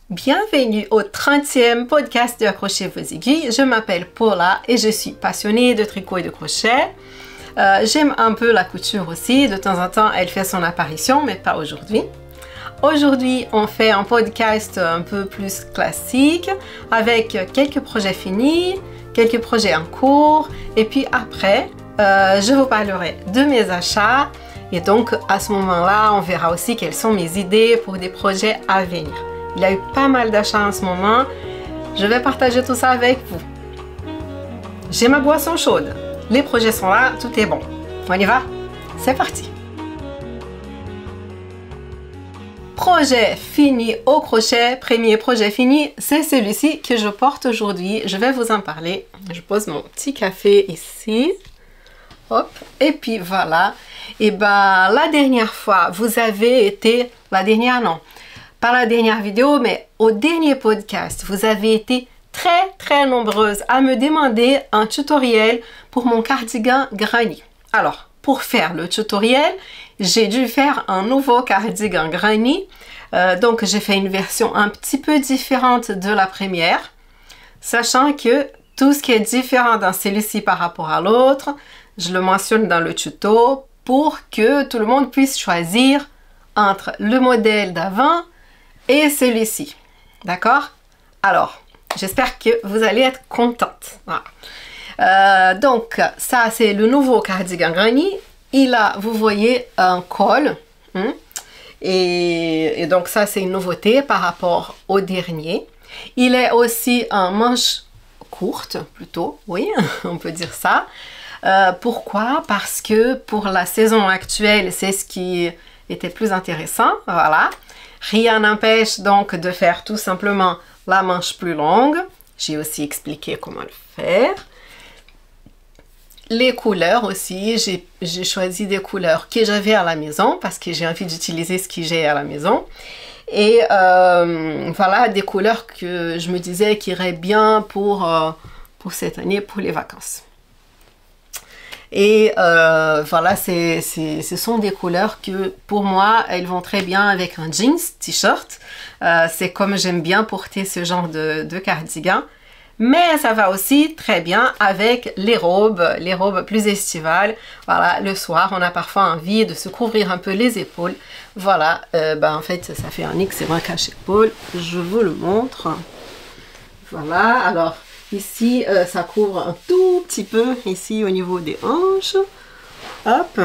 Bienvenue au 30e podcast de Accrochez vos aiguilles. Je m'appelle Paula et je suis passionnée de tricot et de crochet. J'aime un peu la couture aussi. De temps en temps, elle fait son apparition, mais pas aujourd'hui. Aujourd'hui, on fait un podcast un peu plus classique avec quelques projets finis, quelques projets en cours. Et puis après, je vous parlerai de mes achats. Et donc, à ce moment-là, on verra aussi quelles sont mes idées pour des projets à venir. Il y a eu pas mal d'achats en ce moment. Je vais partager tout ça avec vous. J'ai ma boisson chaude. Les projets sont là, tout est bon. On y va? C'est parti! Projet fini au crochet. Premier projet fini, c'est celui-ci que je porte aujourd'hui. Je vais vous en parler. Je pose mon petit café ici. Hop. Et puis voilà. Et ben, la dernière fois, vous avez été... La dernière, non. Pas la dernière vidéo, mais au dernier podcast, vous avez été très nombreuses à me demander un tutoriel pour mon cardigan granny. Alors, pour faire le tutoriel, j'ai dû faire un nouveau cardigan granny. Donc, j'ai fait une version un petit peu différente de la première, sachant que tout ce qui est différent dans celui-ci par rapport à l'autre, je le mentionne dans le tuto pour que tout le monde puisse choisir entre le modèle d'avant et celui-ci. D'accord? Alors, j'espère que vous allez être contente. Voilà. Donc, ça, c'est le nouveau cardigan granny. Il a, vous voyez, un col. Et donc, ça, c'est une nouveauté par rapport au dernier. Il est aussi en manche courte, plutôt. Oui, on peut dire ça. Pourquoi? Parce que pour la saison actuelle, c'est ce qui était plus intéressant. Voilà. Rien n'empêche donc de faire tout simplement la manche plus longue. J'ai aussi expliqué comment le faire. Les couleurs aussi, j'ai choisi des couleurs que j'avais à la maison parce que j'ai envie d'utiliser ce que j'ai à la maison. Et voilà, des couleurs que je me disais qui iraient bien pour cette année, pour les vacances. Et voilà, ce sont des couleurs que pour moi, elles vont très bien avec un jeans, t-shirt. C'est comme j'aime bien porter ce genre de cardigan. Mais ça va aussi très bien avec les robes plus estivales. Voilà, le soir, on a parfois envie de se couvrir un peu les épaules. Voilà, en fait, ça fait un excellent cache-épaule. Je vous le montre. Voilà, alors... Ici, ça couvre un tout petit peu, ici au niveau des hanches. Hop.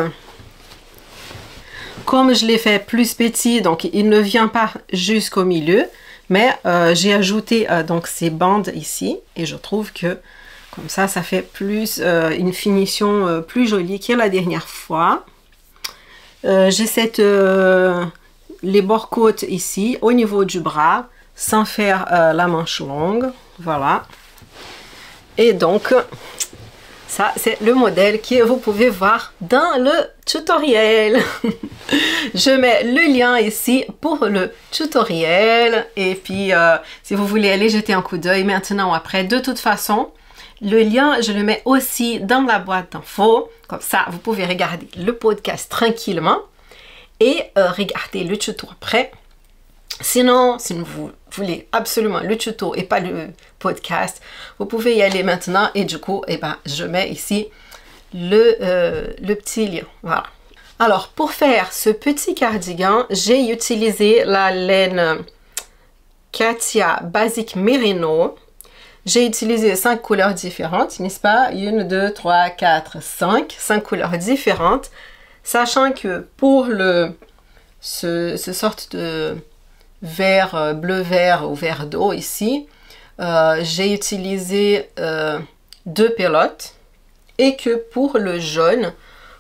Comme je l'ai fait plus petit, donc il ne vient pas jusqu'au milieu. Mais j'ai ajouté donc ces bandes ici. Et je trouve que comme ça fait plus une finition plus jolie que la dernière fois. J'ai les bords côtes ici, au niveau du bras, sans faire la manche longue. Voilà. Et donc, ça, c'est le modèle que vous pouvez voir dans le tutoriel. Je mets le lien ici pour le tutoriel. Et puis, si vous voulez aller jeter un coup d'œil maintenant ou après, de toute façon, le lien, je le mets aussi dans la boîte d'infos. Comme ça, vous pouvez regarder le podcast tranquillement et regarder le tuto après. Sinon, si vous voulez absolument le tuto et pas le podcast, vous pouvez y aller maintenant et du coup, je mets ici le petit lien. Voilà. Alors, pour faire ce petit cardigan, j'ai utilisé la laine Katia Basic Merino. J'ai utilisé 5 couleurs différentes, n'est-ce pas? 1, 2, 3, 4, 5. 5 couleurs différentes. Sachant que pour ce sorte de vert, bleu-vert ou vert d'eau ici, j'ai utilisé 2 pelotes et que pour le jaune,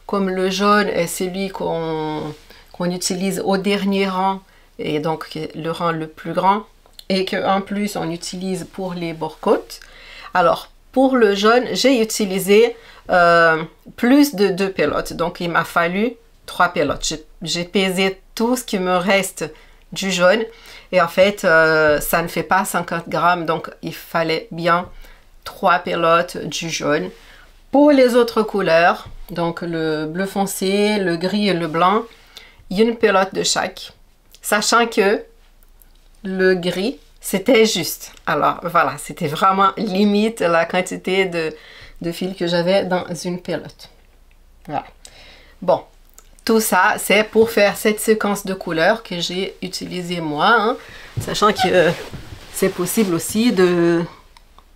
comme le jaune est celui qu'on utilise au dernier rang et donc le rang le plus grand et qu'en plus on utilise pour les bords-côtes, alors pour le jaune j'ai utilisé plus de 2 pelotes, donc il m'a fallu 3 pelotes. J'ai pesé tout ce qui me reste du jaune et en fait ça ne fait pas 50 grammes, donc il fallait bien 3 pelotes du jaune. Pour les autres couleurs, donc le bleu foncé, le gris et le blanc, une pelote de chaque, sachant que le gris c'était juste. Alors voilà, c'était vraiment limite la quantité de fil que j'avais dans une pelote. Voilà. Bon, tout ça, c'est pour faire cette séquence de couleurs que j'ai utilisée moi, hein, sachant que c'est possible aussi de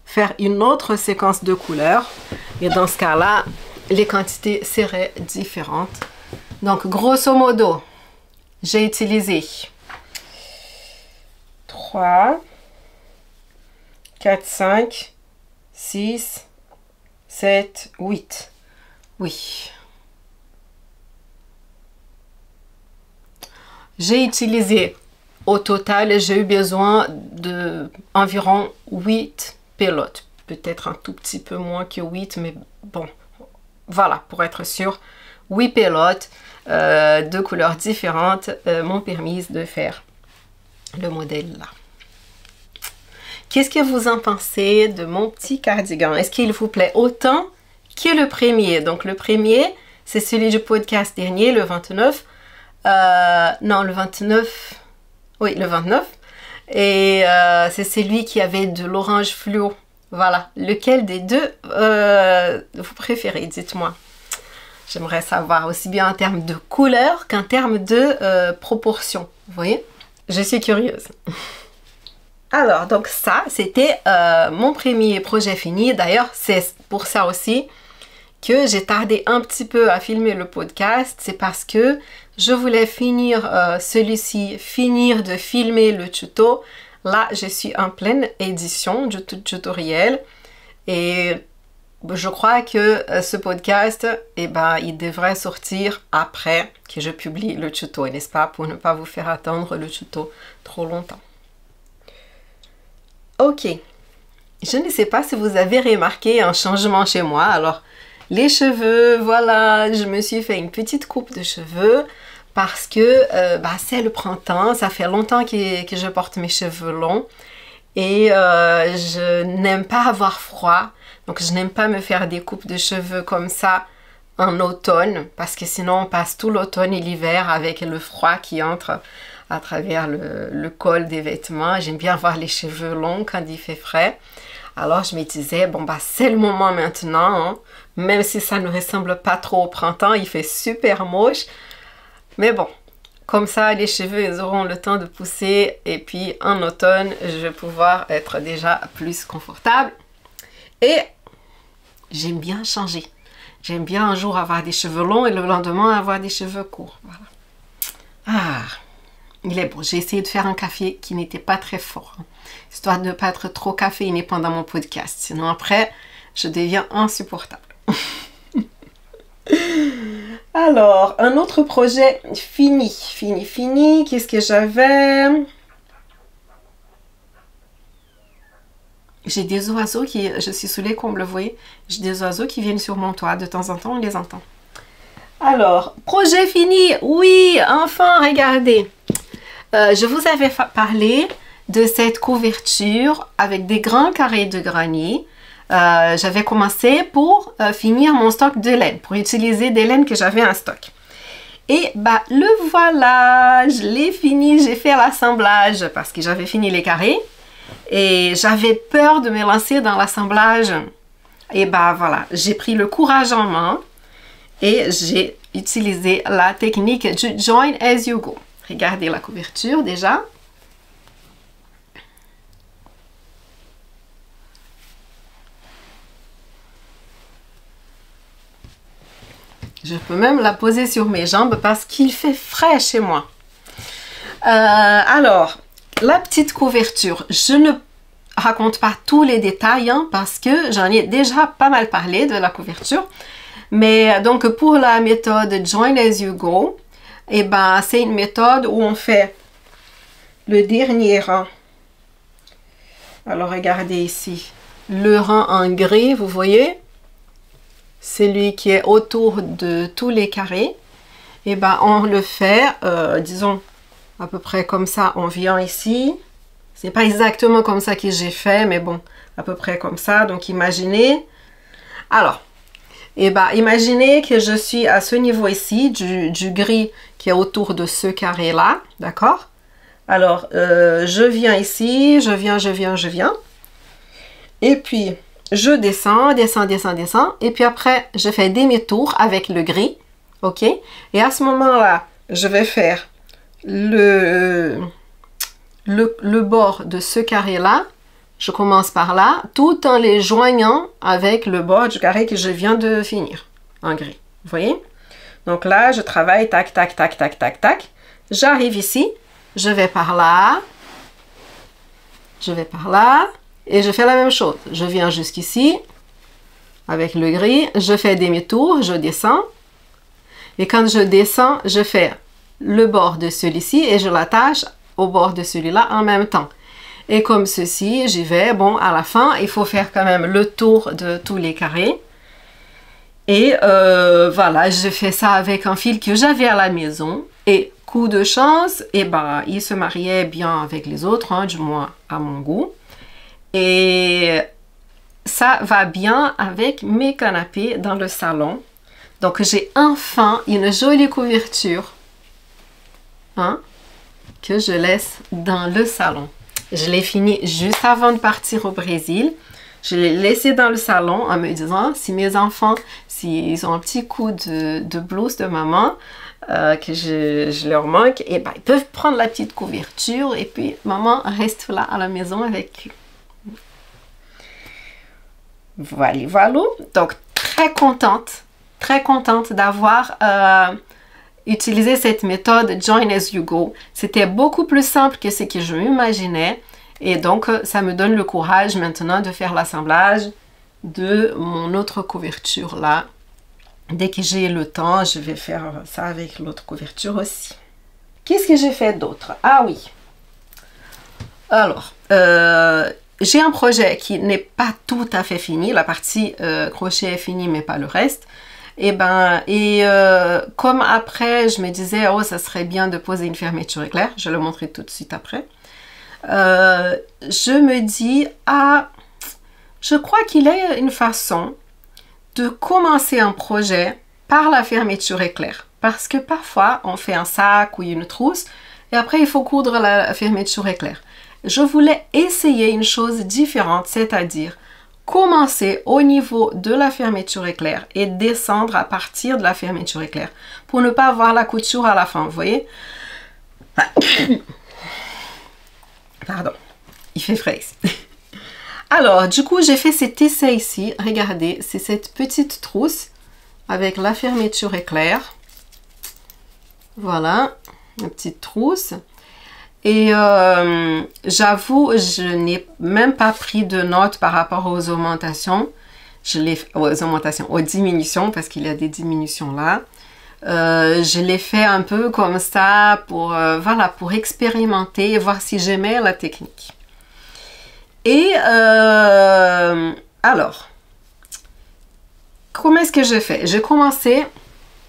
faire une autre séquence de couleurs. Et dans ce cas-là, les quantités seraient différentes. Donc, grosso modo, j'ai utilisé 3, 4, 5, 6, 7, 8. Oui. J'ai utilisé, au total, j'ai eu besoin d'environ 8 pelotes. Peut-être un tout petit peu moins que 8, mais bon, voilà, pour être sûr, 8 pelotes de couleurs différentes m'ont permis de faire le modèle là. Qu'est-ce que vous en pensez de mon petit cardigan? Est-ce qu'il vous plaît autant que le premier? Donc le premier, c'est celui du podcast dernier, le 29. Non, le 29. Oui, le 29. Et c'est celui qui avait de l'orange fluo. Voilà. Lequel des deux vous préférez? Dites-moi. J'aimerais savoir aussi bien en termes de couleur qu'en termes de proportion. Vous voyez? Je suis curieuse. Alors, donc ça, c'était mon premier projet fini. D'ailleurs, c'est pour ça aussi que j'ai tardé un petit peu à filmer le podcast. C'est parce que je voulais finir celui-ci, finir de filmer le tuto. Là, je suis en pleine édition du tutoriel. Et je crois que ce podcast, eh ben, il devrait sortir après que je publie le tuto, n'est-ce pas? Pour ne pas vous faire attendre le tuto trop longtemps. Ok, je ne sais pas si vous avez remarqué un changement chez moi. Alors, les cheveux, voilà, je me suis fait une petite coupe de cheveux parce que c'est le printemps. Ça fait longtemps que je porte mes cheveux longs et je n'aime pas avoir froid. Donc, je n'aime pas me faire des coupes de cheveux comme ça en automne parce que sinon, on passe tout l'automne et l'hiver avec le froid qui entre à travers le col des vêtements. J'aime bien avoir les cheveux longs quand il fait frais. Alors je me disais, bon c'est le moment maintenant, hein. Même si ça ne ressemble pas trop au printemps, il fait super moche. Mais bon, comme ça les cheveux ils auront le temps de pousser et puis en automne, je vais pouvoir être déjà plus confortable. Et j'aime bien changer. J'aime bien un jour avoir des cheveux longs et le lendemain avoir des cheveux courts. Voilà. Ah, il est bon. J'ai essayé de faire un café qui n'était pas très fort, hein, histoire de ne pas être trop caféiné pendant mon podcast. Sinon après, je deviens insupportable. Alors, un autre projet fini. Qu'est-ce que j'avais? J'ai des oiseaux qui... Je suis sous les combles, vous voyez? J'ai des oiseaux qui viennent sur mon toit. De temps en temps, on les entend. Alors, projet fini. Oui, enfin, regardez. Je vous avais parlé de cette couverture avec des grands carrés de granit. J'avais commencé pour finir mon stock de laine, pour utiliser des laines que j'avais en stock. Et le voilà, je l'ai fini, j'ai fait l'assemblage parce que j'avais fini les carrés. Et j'avais peur de me lancer dans l'assemblage. Et voilà, j'ai pris le courage en main et j'ai utilisé la technique du Join as you go. Regardez la couverture déjà. Je peux même la poser sur mes jambes parce qu'il fait frais chez moi. Alors, la petite couverture, je ne raconte pas tous les détails hein, parce que j'en ai déjà pas mal parlé de la couverture. Mais donc pour la méthode Join as you go, c'est une méthode où on fait le dernier rang. Alors regardez ici, le rang en gris, vous voyez, celui qui est autour de tous les carrés. On le fait, disons, à peu près comme ça, on vient ici. C'est pas exactement comme ça que j'ai fait, mais bon, à peu près comme ça. Donc imaginez. Alors, imaginez que je suis à ce niveau ici, du gris qui est autour de ce carré-là, d'accord? Alors, je viens ici, je viens. Et puis, je descends. Et puis après, je fais demi-tour avec le gris. OK? Et à ce moment-là, je vais faire le bord de ce carré-là. Je commence par là, tout en les joignant avec le bord du carré que je viens de finir en gris. Vous voyez? Donc là, je travaille tac, tac, tac, tac, tac, tac. J'arrive ici, je vais par là, et je fais la même chose. Je viens jusqu'ici, avec le gris, je fais demi-tour, je descends. Et quand je descends, je fais le bord de celui-ci et je l'attache au bord de celui-là en même temps. Et comme ceci, j'y vais. Bon, à la fin, il faut faire quand même le tour de tous les carrés. Et voilà, je fais ça avec un fil que j'avais à la maison. Et coup de chance, et ben, il se mariait bien avec les autres, hein, du moins à mon goût. Et ça va bien avec mes canapés dans le salon. Donc, j'ai enfin une jolie couverture, hein, que je laisse dans le salon. Je l'ai fini juste avant de partir au Brésil. Je l'ai laissé dans le salon en me disant, si mes enfants, s'ils ont un petit coup de blues de maman, que je leur manque, et ben, ils peuvent prendre la petite couverture et puis maman reste là à la maison avec eux. Voilà. Donc, très contente d'avoir utiliser cette méthode Join as you go. C'était beaucoup plus simple que ce que je m'imaginais et donc ça me donne le courage maintenant de faire l'assemblage de mon autre couverture là. Dès que j'ai le temps, je vais faire ça avec l'autre couverture aussi. Qu'est-ce que j'ai fait d'autre? Ah oui. Alors, j'ai un projet qui n'est pas tout à fait fini. La partie crochet est finie mais pas le reste. Comme après, je me disais, oh, ça serait bien de poser une fermeture éclair. Je le montrerai tout de suite après. Je me dis, ah, je crois qu'il y a une façon de commencer un projet par la fermeture éclair. Parce que parfois, on fait un sac ou une trousse et après, il faut coudre la fermeture éclair. Je voulais essayer une chose différente, c'est-à-dire commencer au niveau de la fermeture éclair et descendre à partir de la fermeture éclair pour ne pas avoir la couture à la fin, vous voyez? Pardon, il fait frais. Alors, du coup, j'ai fait cet essai ici. Regardez, c'est cette petite trousse avec la fermeture éclair. Voilà, une petite trousse. Et j'avoue, je n'ai même pas pris de notes par rapport aux augmentations. Aux diminutions, parce qu'il y a des diminutions là. Je l'ai fait un peu comme ça pour, voilà, pour expérimenter et voir si j'aimais la technique. Et alors, comment est-ce que j'ai fait? J'ai commencé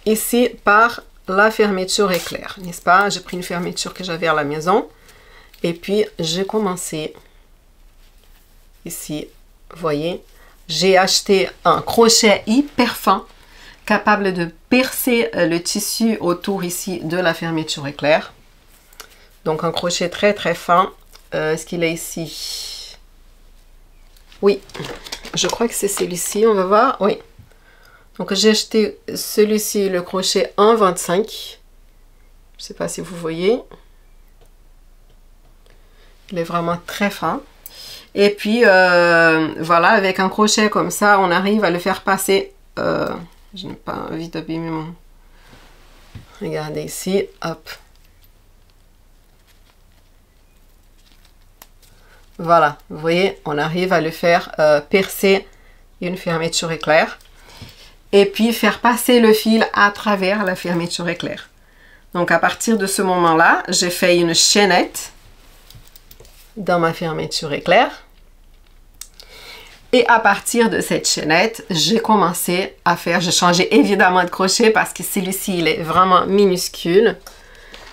ici par la fermeture éclair, n'est-ce pas? J'ai pris une fermeture que j'avais à la maison et puis j'ai commencé ici, vous voyez, j'ai acheté un crochet hyper fin capable de percer le tissu autour ici de la fermeture éclair. Donc un crochet très très fin. Est-ce qu'il est ici? Oui, je crois que c'est celui-ci, on va voir. Oui. Donc j'ai acheté celui-ci, le crochet 1,25. Je ne sais pas si vous voyez. Il est vraiment très fin. Et puis voilà, avec un crochet comme ça, on arrive à le faire passer. Je n'ai pas envie d'abîmer mon... Regardez ici, hop. Voilà, vous voyez, on arrive à le faire percer une fermeture éclair. Et puis faire passer le fil à travers la fermeture éclair. Donc à partir de ce moment-là, j'ai fait une chaînette dans ma fermeture éclair. Et à partir de cette chaînette, j'ai commencé à faire, j'ai changé évidemment de crochet parce que celui-ci, il est vraiment minuscule.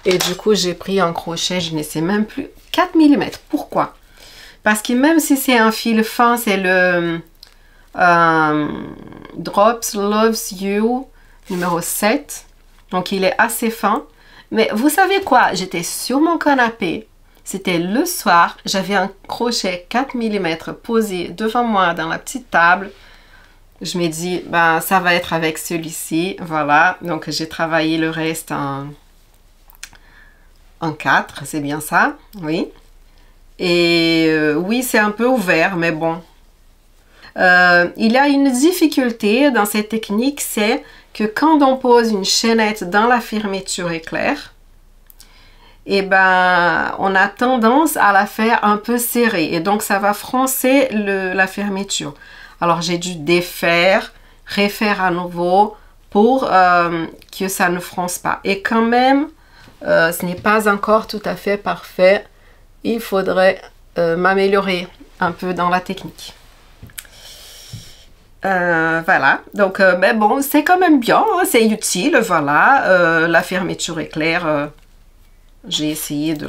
Et du coup, j'ai pris un crochet, je ne sais même plus, 4 mm. Pourquoi? Parce que même si c'est un fil fin, c'est le... Drops Loves You numéro 7, donc il est assez fin, mais vous savez quoi, j'étais sur mon canapé C'était le soir, j'avais un crochet 4 mm posé devant moi dans la petite table. Je me dis, ben, ça va être avec celui-ci, voilà. Donc j'ai travaillé le reste en 4, c'est bien ça, oui. Et oui, c'est un peu ouvert, mais bon. Il y a une difficulté dans cette technique, c'est que quand on pose une chaînette dans la fermeture éclair, et ben, on a tendance à la faire un peu serrée et donc ça va froncer la fermeture. Alors j'ai dû défaire, refaire à nouveau pour que ça ne fronce pas. Et quand même, ce n'est pas encore tout à fait parfait. Il faudrait m'améliorer un peu dans la technique. Voilà, donc mais bon, c'est quand même bien, hein, c'est utile, voilà. La fermeture éclair. J'ai essayé de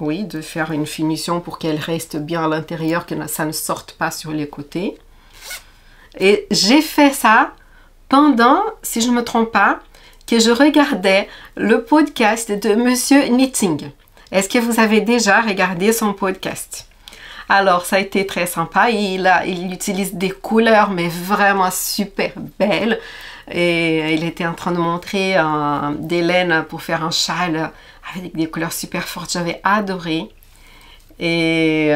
de faire une finition pour qu'elle reste bien à l'intérieur, que ça ne sorte pas sur les côtés. Et j'ai fait ça pendant, si je ne me trompe pas, que je regardais le podcast de Monsieur Knitting. Est-ce que vous avez déjà regardé son podcast? Alors, ça a été très sympa. Il utilise des couleurs, mais vraiment super belles. Et il était en train de montrer des laines pour faire un châle avec des couleurs super fortes. J'avais adoré. Et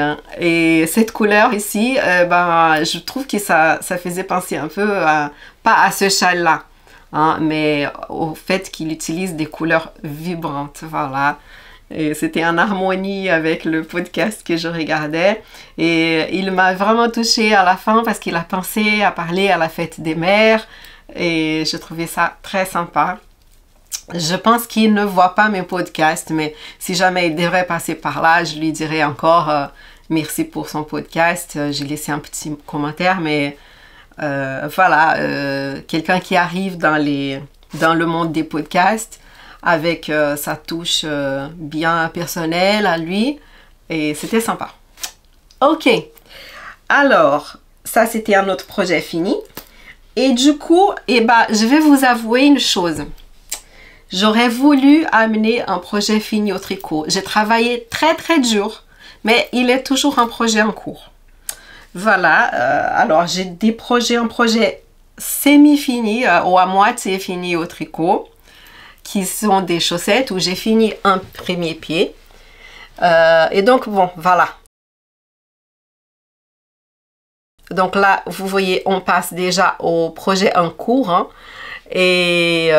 cette couleur ici, je trouve que ça faisait penser un peu, pas à ce châle-là, hein, mais au fait qu'il utilise des couleurs vibrantes. Voilà. Et c'était en harmonie avec le podcast que je regardais. Et il m'a vraiment touchée à la fin parce qu'il a pensé à parler à la fête des mères. Et je trouvais ça très sympa. Je pense qu'il ne voit pas mes podcasts, mais si jamais il devrait passer par là, je lui dirai encore merci pour son podcast. J'ai laissé un petit commentaire, mais voilà, quelqu'un qui arrive dans le monde des podcasts avec sa touche bien personnelle à lui, et c'était sympa. Ok, alors ça c'était un autre projet fini. Et du coup, je vais vous avouer une chose. J'aurais voulu amener un projet fini au tricot. J'ai travaillé très très dur, mais il est toujours un projet en cours. Voilà, alors j'ai des projets, un projet semi-fini ou à moitié fini au tricot, qui sont des chaussettes où j'ai fini un premier pied. Et donc bon, voilà. Donc là, vous voyez, on passe déjà au projet en cours. Hein. Et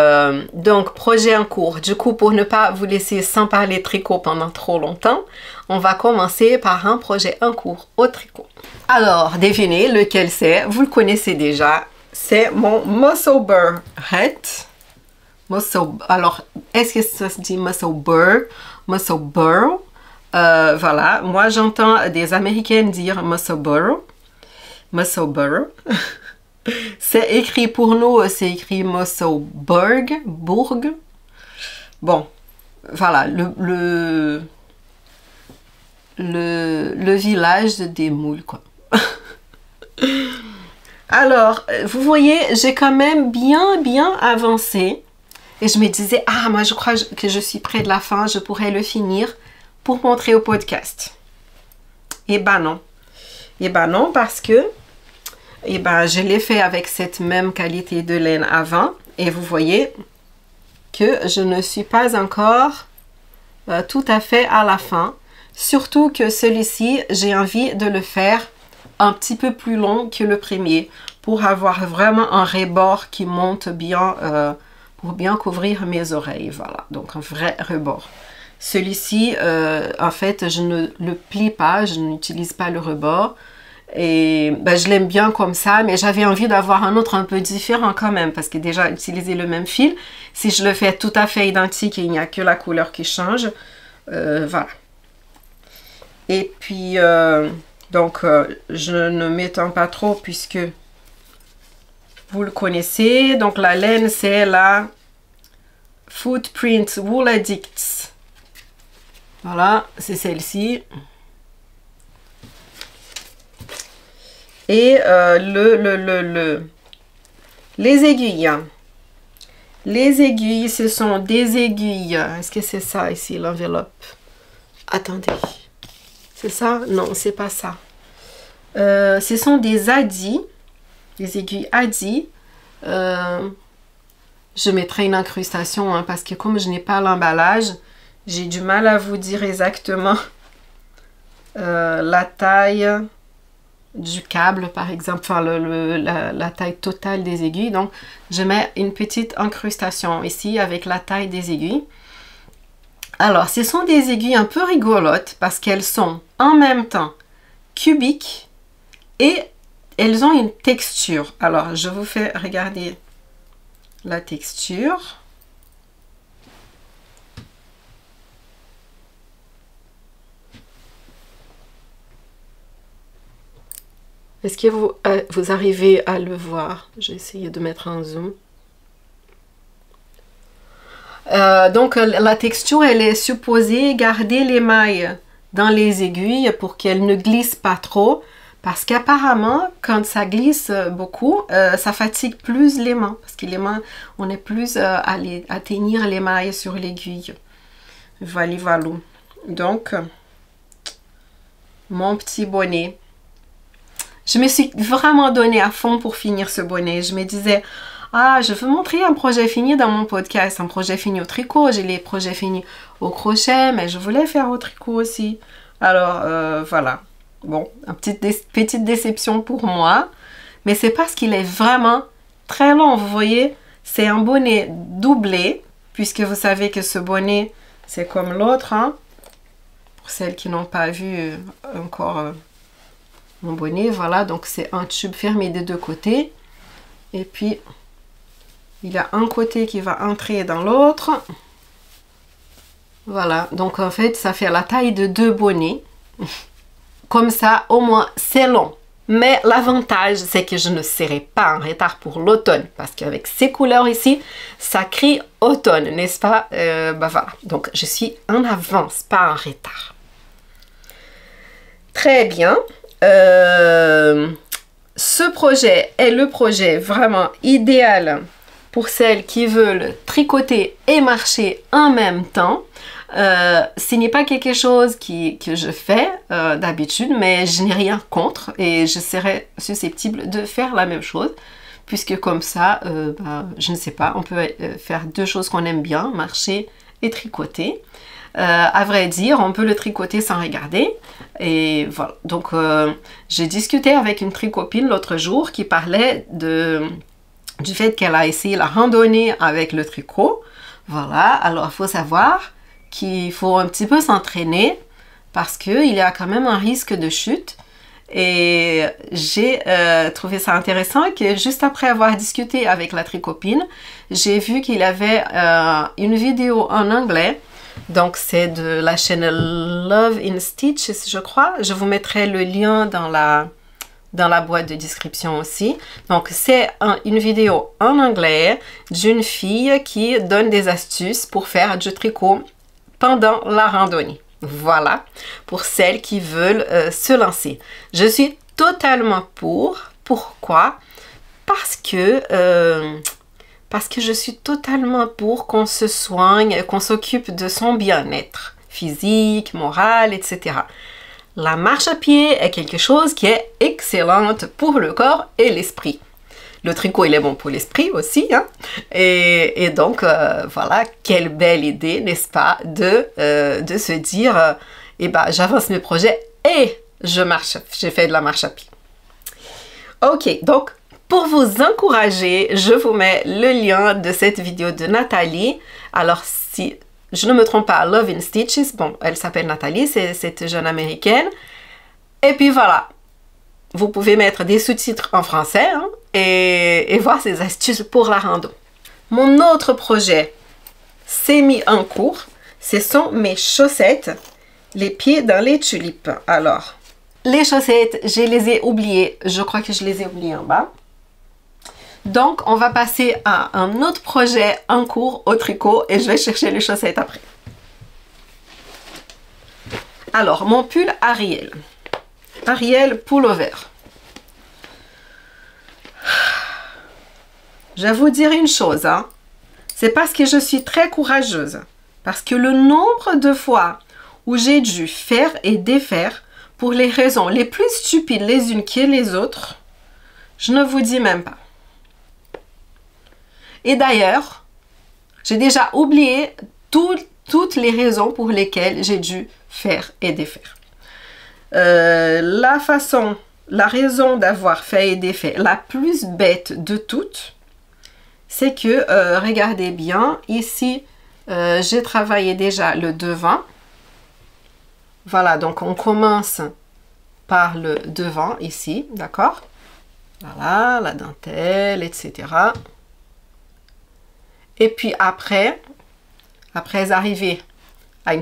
donc, projet en cours. Du coup, pour ne pas vous laisser sans parler tricot pendant trop longtemps, on va commencer par un projet en cours au tricot. Alors, devinez lequel c'est. Vous le connaissez déjà. C'est mon Muscle Burr hat. Alors, est-ce que ça se dit Muscle Burr? Muscle Burr. Voilà. Moi, j'entends des Américaines dire Muscle Burr. Muscle Burr. C'est écrit pour nous, c'est écrit Musselburgh, Bourg. Bon, voilà, le village des moules, quoi. Alors, vous voyez, j'ai quand même bien avancé. Et je me disais, ah, moi je crois que je suis près de la fin, je pourrais le finir pour montrer au podcast. Eh ben non. Eh ben non, parce que je l'ai fait avec cette même qualité de laine avant. Et vous voyez que je ne suis pas encore tout à fait à la fin. Surtout que celui-ci, j'ai envie de le faire un petit peu plus long que le premier. Pour avoir vraiment un rebord qui monte bien, pour bien couvrir mes oreilles. Voilà, donc un vrai rebord. Celui-ci, en fait, je ne le plie pas, je n'utilise pas le rebord. Et je l'aime bien comme ça, mais j'avais envie d'avoir un autre un peu différent quand même, parce que déjà utiliser le même fil, si je le fais tout à fait identique et il n'y a que la couleur qui change, voilà. Et puis donc je ne m'étends pas trop puisque vous le connaissez. Donc la laine, c'est la Footprint Wool Addicts. Voilà, c'est celle-ci. Et les aiguilles. Les aiguilles, ce sont des aiguilles. Est-ce que c'est ça ici, l'enveloppe? Attendez. C'est ça? Non, c'est pas ça. Ce sont des Adis. Des aiguilles Adis. Je mettrai une incrustation hein, parce que comme je n'ai pas l'emballage, j'ai du mal à vous dire exactement la taille du câble par exemple, enfin la taille totale des aiguilles. Donc je mets une petite incrustation ici avec la taille des aiguilles. Alors ce sont des aiguilles un peu rigolotes parce qu'elles sont en même temps cubiques et elles ont une texture. Alors je vous fais regarder la texture. Est-ce que vous arrivez à le voir? J'ai essayé de mettre un zoom. Donc la texture, elle est supposée garder l'émail dans les aiguilles pour qu'elles ne glissent pas trop. Parce qu'apparemment, quand ça glisse beaucoup, ça fatigue plus les mains. Parce que les mains, on est plus à tenir l'émail sur l'aiguille. Voilà. Donc, mon petit bonnet. Je me suis vraiment donné à fond pour finir ce bonnet. Je me disais, ah, je veux montrer un projet fini dans mon podcast. Un projet fini au tricot. J'ai les projets finis au crochet, mais je voulais faire au tricot aussi. Alors, voilà. Bon, une petite déception pour moi. Mais c'est parce qu'il est vraiment très long. Vous voyez, c'est un bonnet doublé. Puisque vous savez que ce bonnet, c'est comme l'autre. Hein, pour celles qui n'ont pas vu encore... mon bonnet, voilà, donc c'est un tube fermé des deux côtés et puis il y a un côté qui va entrer dans l'autre. Voilà, donc en fait ça fait la taille de deux bonnets. Comme ça au moins c'est long, mais l'avantage c'est que je ne serai pas en retard pour l'automne parce qu'avec ces couleurs ici ça crie automne, n'est-ce pas? Bah voilà, donc je suis en avance, pas en retard. Très bien. Ce projet est le projet vraiment idéal pour celles qui veulent tricoter et marcher en même temps. Ce n'est pas quelque chose que je fais d'habitude, mais je n'ai rien contre et je serais susceptible de faire la même chose puisque comme ça, je ne sais pas, on peut faire deux choses qu'on aime bien, marcher et tricoter. À vrai dire, on peut le tricoter sans regarder. Et voilà. Donc, j'ai discuté avec une tricopine l'autre jour qui parlait du fait qu'elle a essayé la randonnée avec le tricot. Voilà. Alors, il faut savoir qu'il faut un petit peu s'entraîner parce qu'il y a quand même un risque de chute. Et j'ai trouvé ça intéressant que juste après avoir discuté avec la tricopine, j'ai vu qu'il y avait une vidéo en anglais. Donc c'est de la chaîne Love in Stitch, je crois. Je vous mettrai le lien dans la boîte de description aussi. Donc c'est une vidéo en anglais d'une fille qui donne des astuces pour faire du tricot pendant la randonnée. Voilà, pour celles qui veulent se lancer. Je suis totalement pour. Pourquoi? Parce que je suis totalement pour qu'on se soigne, qu'on s'occupe de son bien-être physique, moral, etc. La marche à pied est quelque chose qui est excellente pour le corps et l'esprit. Le tricot, il est bon pour l'esprit aussi. Hein? Et donc, voilà, quelle belle idée, n'est-ce pas, de se dire, j'avance mes projets et je fais de la marche à pied. Ok, donc, pour vous encourager, je vous mets le lien de cette vidéo de Nathalie. Alors, si je ne me trompe pas, Love in Stitches, bon, elle s'appelle Nathalie, c'est cette jeune américaine. Et puis voilà, vous pouvez mettre des sous-titres en français hein, et voir ces astuces pour la rando. Mon autre projet s'est mis en cours. Ce sont mes chaussettes, les pieds dans les tulipes. Alors, les chaussettes, je les ai oubliées. Je crois que je les ai oubliées en bas. Donc, on va passer à un autre projet en cours au tricot et je vais chercher les chaussettes après. Alors, mon pull Ariel. Ariel pullover. Je vais vous dire une chose, hein. c'est parce que je suis très courageuse. Parce que le nombre de fois où j'ai dû faire et défaire pour les raisons les plus stupides les unes que les autres, je ne vous dis même pas. Et d'ailleurs, j'ai déjà oublié toutes les raisons pour lesquelles j'ai dû faire et défaire. La raison d'avoir fait et défait la plus bête de toutes, c'est que, regardez bien, ici, j'ai travaillé déjà le devant. Voilà, donc on commence par le devant ici, d'accord? Voilà, la dentelle, etc. Et puis après arriver à un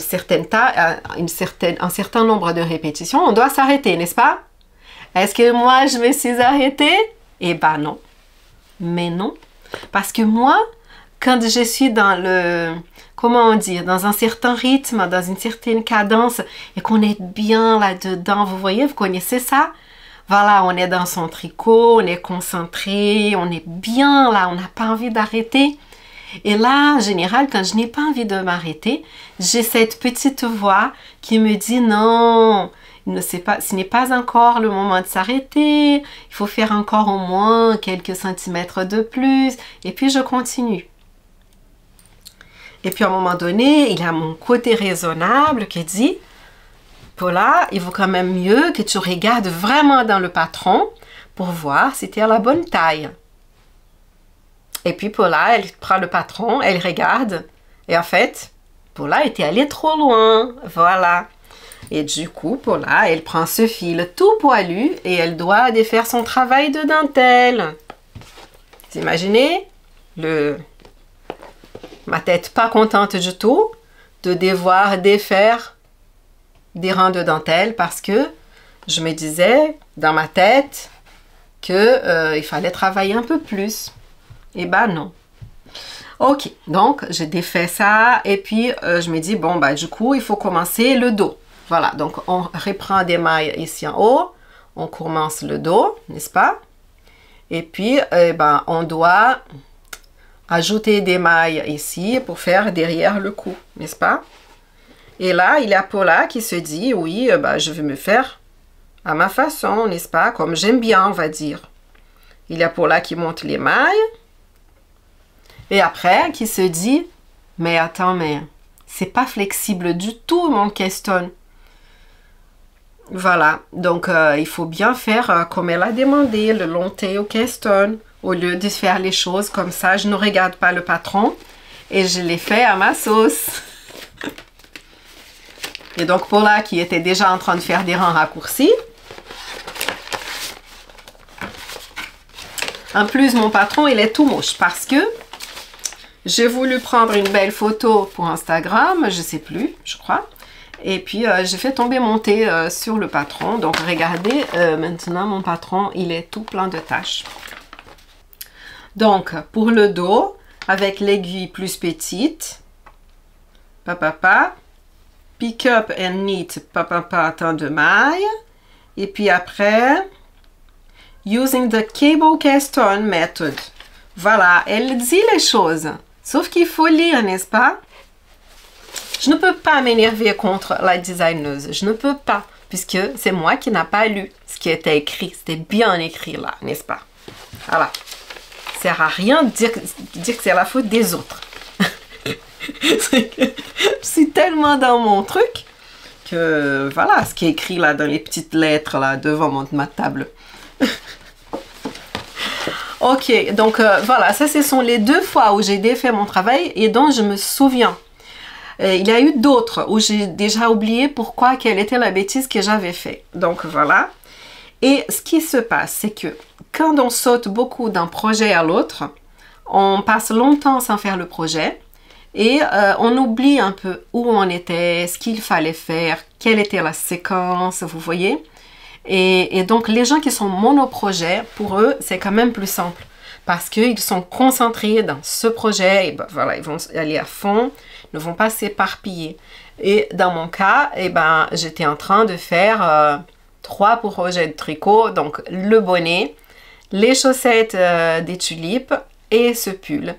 certain nombre de répétitions, on doit s'arrêter, n'est-ce pas? Est-ce que moi, je me suis arrêtée? Eh ben non. Mais non. Parce que moi, quand je suis dans dans un certain rythme, dans une certaine cadence, et qu'on est bien là-dedans, vous voyez, vous connaissez ça? Voilà, on est dans son tricot, on est concentré, on est bien là, on n'a pas envie d'arrêter. Et là, en général, quand je n'ai pas envie de m'arrêter, j'ai cette petite voix qui me dit non, ce n'est pas encore le moment de s'arrêter, il faut faire encore au moins quelques centimètres de plus, et puis je continue. Et puis à un moment donné, il y a mon côté raisonnable qui dit, Paula, il vaut quand même mieux que tu regardes vraiment dans le patron pour voir si tu es à la bonne taille. Et puis Paula, elle prend le patron, elle regarde, et en fait, Paula était allée trop loin, voilà. Et du coup, Paula, elle prend ce fil tout poilu et elle doit défaire son travail de dentelle. Vous imaginez ma tête pas contente du tout de devoir défaire des rangs de dentelle parce que je me disais dans ma tête que il fallait travailler un peu plus. Eh ben non. Ok, donc je défais ça et puis je me dis bon bah du coup il faut commencer le dos. Voilà, donc on reprend des mailles ici en haut, on commence le dos, n'est-ce pas? Et puis on doit ajouter des mailles ici pour faire derrière le cou, n'est-ce pas? Et là, il y a Paula qui se dit oui, je vais me faire à ma façon, n'est-ce pas? Comme j'aime bien, on va dire. Il y a Paula qui monte les mailles. Et après, qui se dit, mais attends, mais c'est pas flexible du tout, mon Keston. Voilà, donc il faut bien faire comme elle a demandé, le long thé au Keston. Au lieu de faire les choses comme ça, je ne regarde pas le patron et je les fais à ma sauce. Et donc Paula qui était déjà en train de faire des rangs raccourcis. En plus, mon patron, il est tout moche parce que j'ai voulu prendre une belle photo pour Instagram, je sais plus, je crois. Et puis, j'ai fait tomber mon thé sur le patron. Donc, regardez, maintenant, mon patron, il est tout plein de taches. Donc, pour le dos, avec l'aiguille plus petite, pick up and knit, tant de mailles. Et puis après, using the cable Keston method. Voilà, elle dit les choses. Sauf qu'il faut lire, n'est-ce pas? Je ne peux pas m'énerver contre la designeuse. Je ne peux pas, puisque c'est moi qui n'ai pas lu ce qui était écrit. C'était bien écrit là, n'est-ce pas? Voilà. Ça ne sert à rien de dire que c'est la faute des autres. Je suis tellement dans mon truc que voilà ce qui est écrit là dans les petites lettres là devant ma table. Ok, donc voilà, ça ce sont les 2 fois où j'ai défait mon travail et dont je me souviens. Il y a eu d'autres où j'ai déjà oublié quelle était la bêtise que j'avais fait. Donc voilà. Et ce qui se passe, c'est que quand on saute beaucoup d'un projet à l'autre, on passe longtemps sans faire le projet et on oublie un peu où on était, ce qu'il fallait faire, quelle était la séquence, vous voyez. Et donc, les gens qui sont monoprojets, pour eux, c'est quand même plus simple parce qu'ils sont concentrés dans ce projet et voilà, ils vont aller à fond, ne vont pas s'éparpiller. Et dans mon cas, j'étais en train de faire 3 projets de tricot, donc le bonnet, les chaussettes des tulipes et ce pull.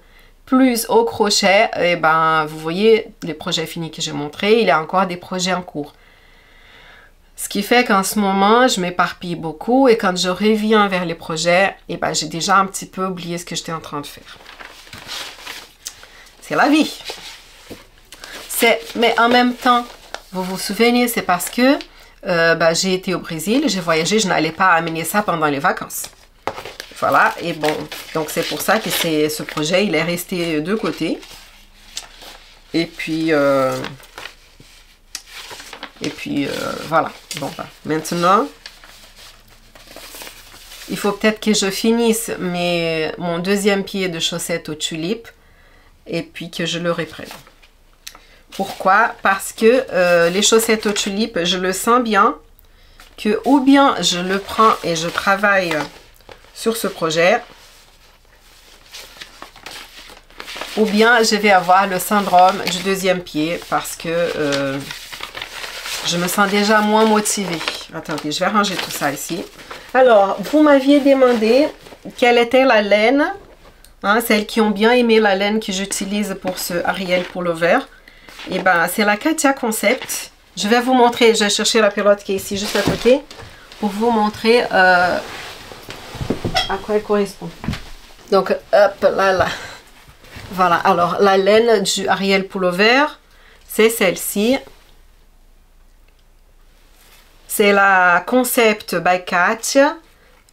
plus au crochet, et ben vous voyez les projets finis que j'ai montrés, il y a encore des projets en cours. Ce qui fait qu'en ce moment, je m'éparpille beaucoup et quand je reviens vers les projets, et ben j'ai déjà un petit peu oublié ce que j'étais en train de faire. C'est la vie. Mais en même temps, vous vous souvenez, c'est parce que j'ai été au Brésil, j'ai voyagé, je n'allais pas amener ça pendant les vacances. Voilà, et bon, donc c'est pour ça que ce projet, il est resté de côté. Et puis voilà. Bon, bah, maintenant, il faut peut-être que je finisse mon deuxième pied de chaussette aux tulipes et puis que je le reprenne. Pourquoi? Parce que les chaussettes aux tulipes, je le sens bien que ou bien je le prends et je travaille sur ce projet, ou bien je vais avoir le syndrome du deuxième pied parce que je me sens déjà moins motivée. Attendez, je vais ranger tout ça ici. Alors, vous m'aviez demandé quelle était la laine, hein, celles qui ont bien aimé la laine que j'utilise pour ce Ariel Pullover. Et ben, c'est la Katia Concept. Je vais vous montrer, j'ai cherché la pelote qui est ici juste à côté pour vous montrer à quoi elle correspond. Donc, hop là. Voilà, alors la laine du Ariel Pullover, c'est celle-ci. C'est la Concept by Katia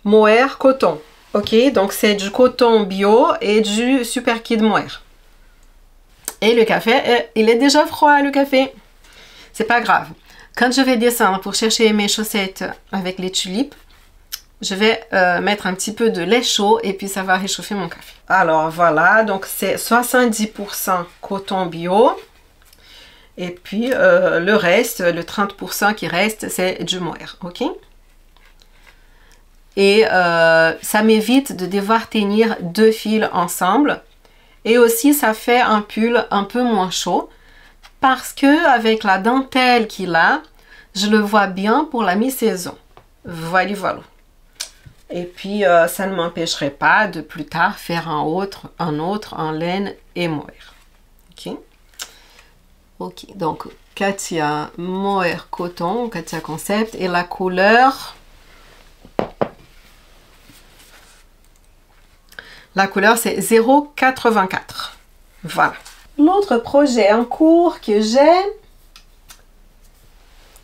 Mohair Coton. Ok, donc c'est du coton bio et du Super Kid Mohair. Et le café, il est déjà froid, le café. C'est pas grave. Quand je vais descendre pour chercher mes chaussettes avec les tulipes, je vais mettre un petit peu de lait chaud et puis ça va réchauffer mon café. Alors voilà, donc c'est 70% coton bio. Et puis le reste, le 30% qui reste, c'est du mohair, ok? Et ça m'évite de devoir tenir deux fils ensemble. Et aussi, ça fait un pull un peu moins chaud. Parce que avec la dentelle qu'il a, je le vois bien pour la mi-saison. Voilà, voilà. Et puis, ça ne m'empêcherait pas de plus tard faire un autre en laine et mohair. Ok? Ok, donc Katia Mohair Coton, Katia Concept, et la couleur, c'est 0,84. Voilà. L'autre projet en cours que j'ai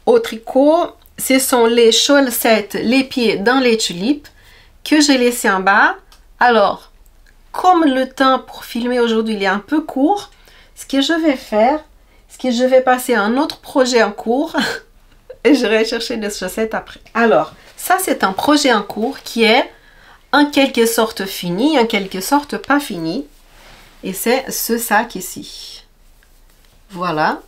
au tricot, ce sont les chaussettes, les pieds dans les tulipes que j'ai laissé en bas. Alors, comme le temps pour filmer aujourd'hui il est un peu court, ce que je vais faire, que je vais passer à un autre projet en cours et je vais chercher des chaussettes après. Alors, ça c'est un projet en cours qui est en quelque sorte fini, en quelque sorte pas fini. Et c'est ce sac ici. Voilà.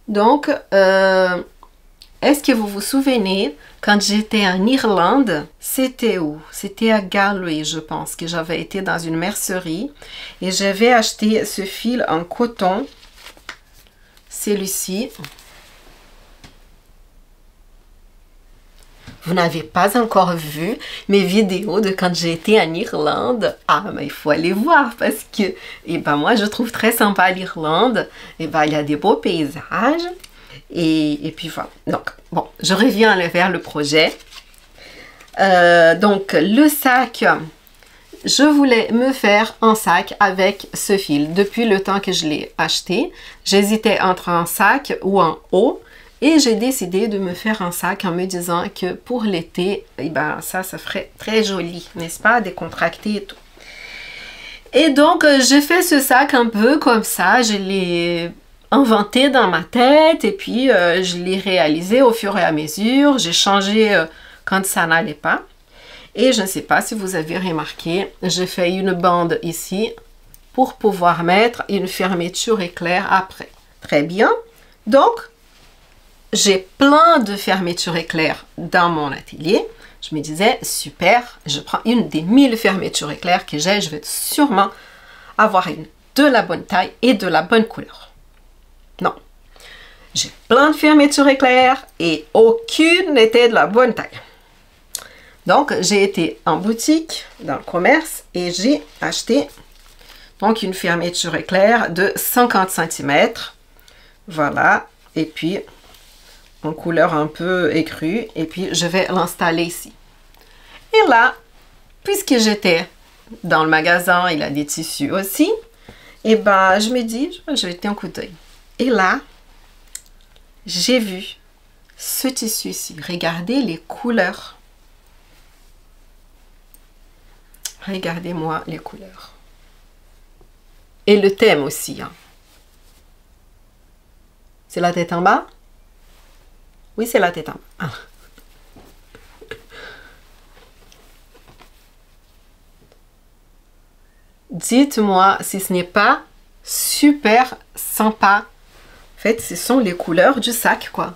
Donc, est-ce que vous vous souvenez, quand j'étais en Irlande, c'était où? C'était à Galway, je pense, que j'avais été dans une mercerie et j'avais acheté ce fil en coton. Celui-ci. Vous n'avez pas encore vu mes vidéos de quand j'ai été en Irlande. Ah, mais il faut aller voir parce que, moi, je trouve très sympa l'Irlande. Il y a des beaux paysages. Et puis voilà. Donc, bon, je reviens vers le projet. Donc, le sac, je voulais me faire un sac avec ce fil. Depuis le temps que je l'ai acheté, j'hésitais entre un sac ou un haut. Et j'ai décidé de me faire un sac en me disant que pour l'été, ça ferait très joli, n'est-ce pas? Décontracté et tout. Et donc, j'ai fait ce sac un peu comme ça. Je l'ai inventé dans ma tête et puis je l'ai réalisé au fur et à mesure. J'ai changé quand ça n'allait pas. Et je ne sais pas si vous avez remarqué, j'ai fait une bande ici pour pouvoir mettre une fermeture éclair après. Très bien. Donc, j'ai plein de fermetures éclair dans mon atelier. Je me disais, super, je prends une des 1000 fermetures éclair que j'ai. Je vais sûrement avoir une de la bonne taille et de la bonne couleur. Non. J'ai plein de fermetures éclair et aucune n'était de la bonne taille. Donc, j'ai été en boutique, dans le commerce, et j'ai acheté Donc une fermeture éclair de 50 cm. Voilà. Et puis en couleur un peu écrue. Et puis je vais l'installer ici. Et là, puisque j'étais dans le magasin, il a des tissus aussi. Et ben je me dis, je vais jeter un coup d'œil. Et là, j'ai vu ce tissu ici. Regardez les couleurs. Regardez-moi les couleurs. Et le thème aussi. Hein. C'est la tête en bas? Oui, c'est la tête en bas. Ah. Dites-moi si ce n'est pas super sympa. En fait, ce sont les couleurs du sac, quoi.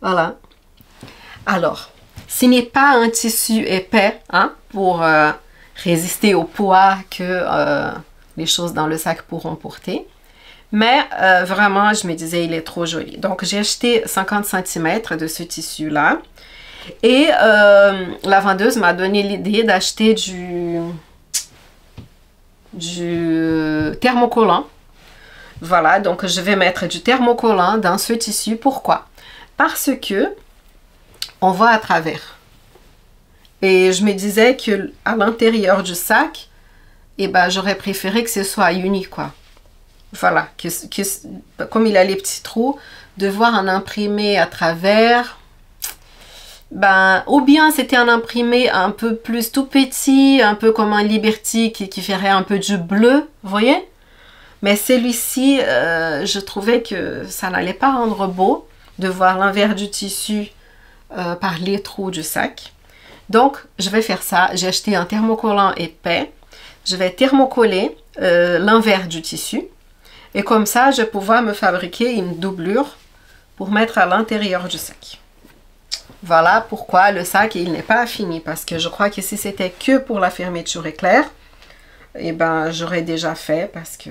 Voilà. Alors, ce n'est pas un tissu épais, hein, pour résister au poids que les choses dans le sac pourront porter. Mais vraiment, je me disais, il est trop joli. Donc, j'ai acheté 50 cm de ce tissu-là. Et la vendeuse m'a donné l'idée d'acheter du thermocollant. Voilà, donc je vais mettre du thermocollant dans ce tissu. Pourquoi? Parce que on voit à travers. Et je me disais que à l'intérieur du sac, eh ben, j'aurais préféré que ce soit uni, quoi. Voilà, comme il a les petits trous, de voir un imprimé à travers. Ben, ou bien c'était un imprimé un peu plus tout petit, un peu comme un Liberty qui ferait un peu du bleu, vous voyez? Mais celui-ci, je trouvais que ça n'allait pas rendre beau de voir l'envers du tissu par les trous du sac. Donc, je vais faire ça. J'ai acheté un thermocollant épais. Je vais thermocoller l'envers du tissu. Et comme ça, je vais pouvoir me fabriquer une doublure pour mettre à l'intérieur du sac. Voilà pourquoi le sac, il n'est pas fini. Parce que je crois que si c'était que pour la fermeture éclair, eh ben, j'aurais déjà fait parce que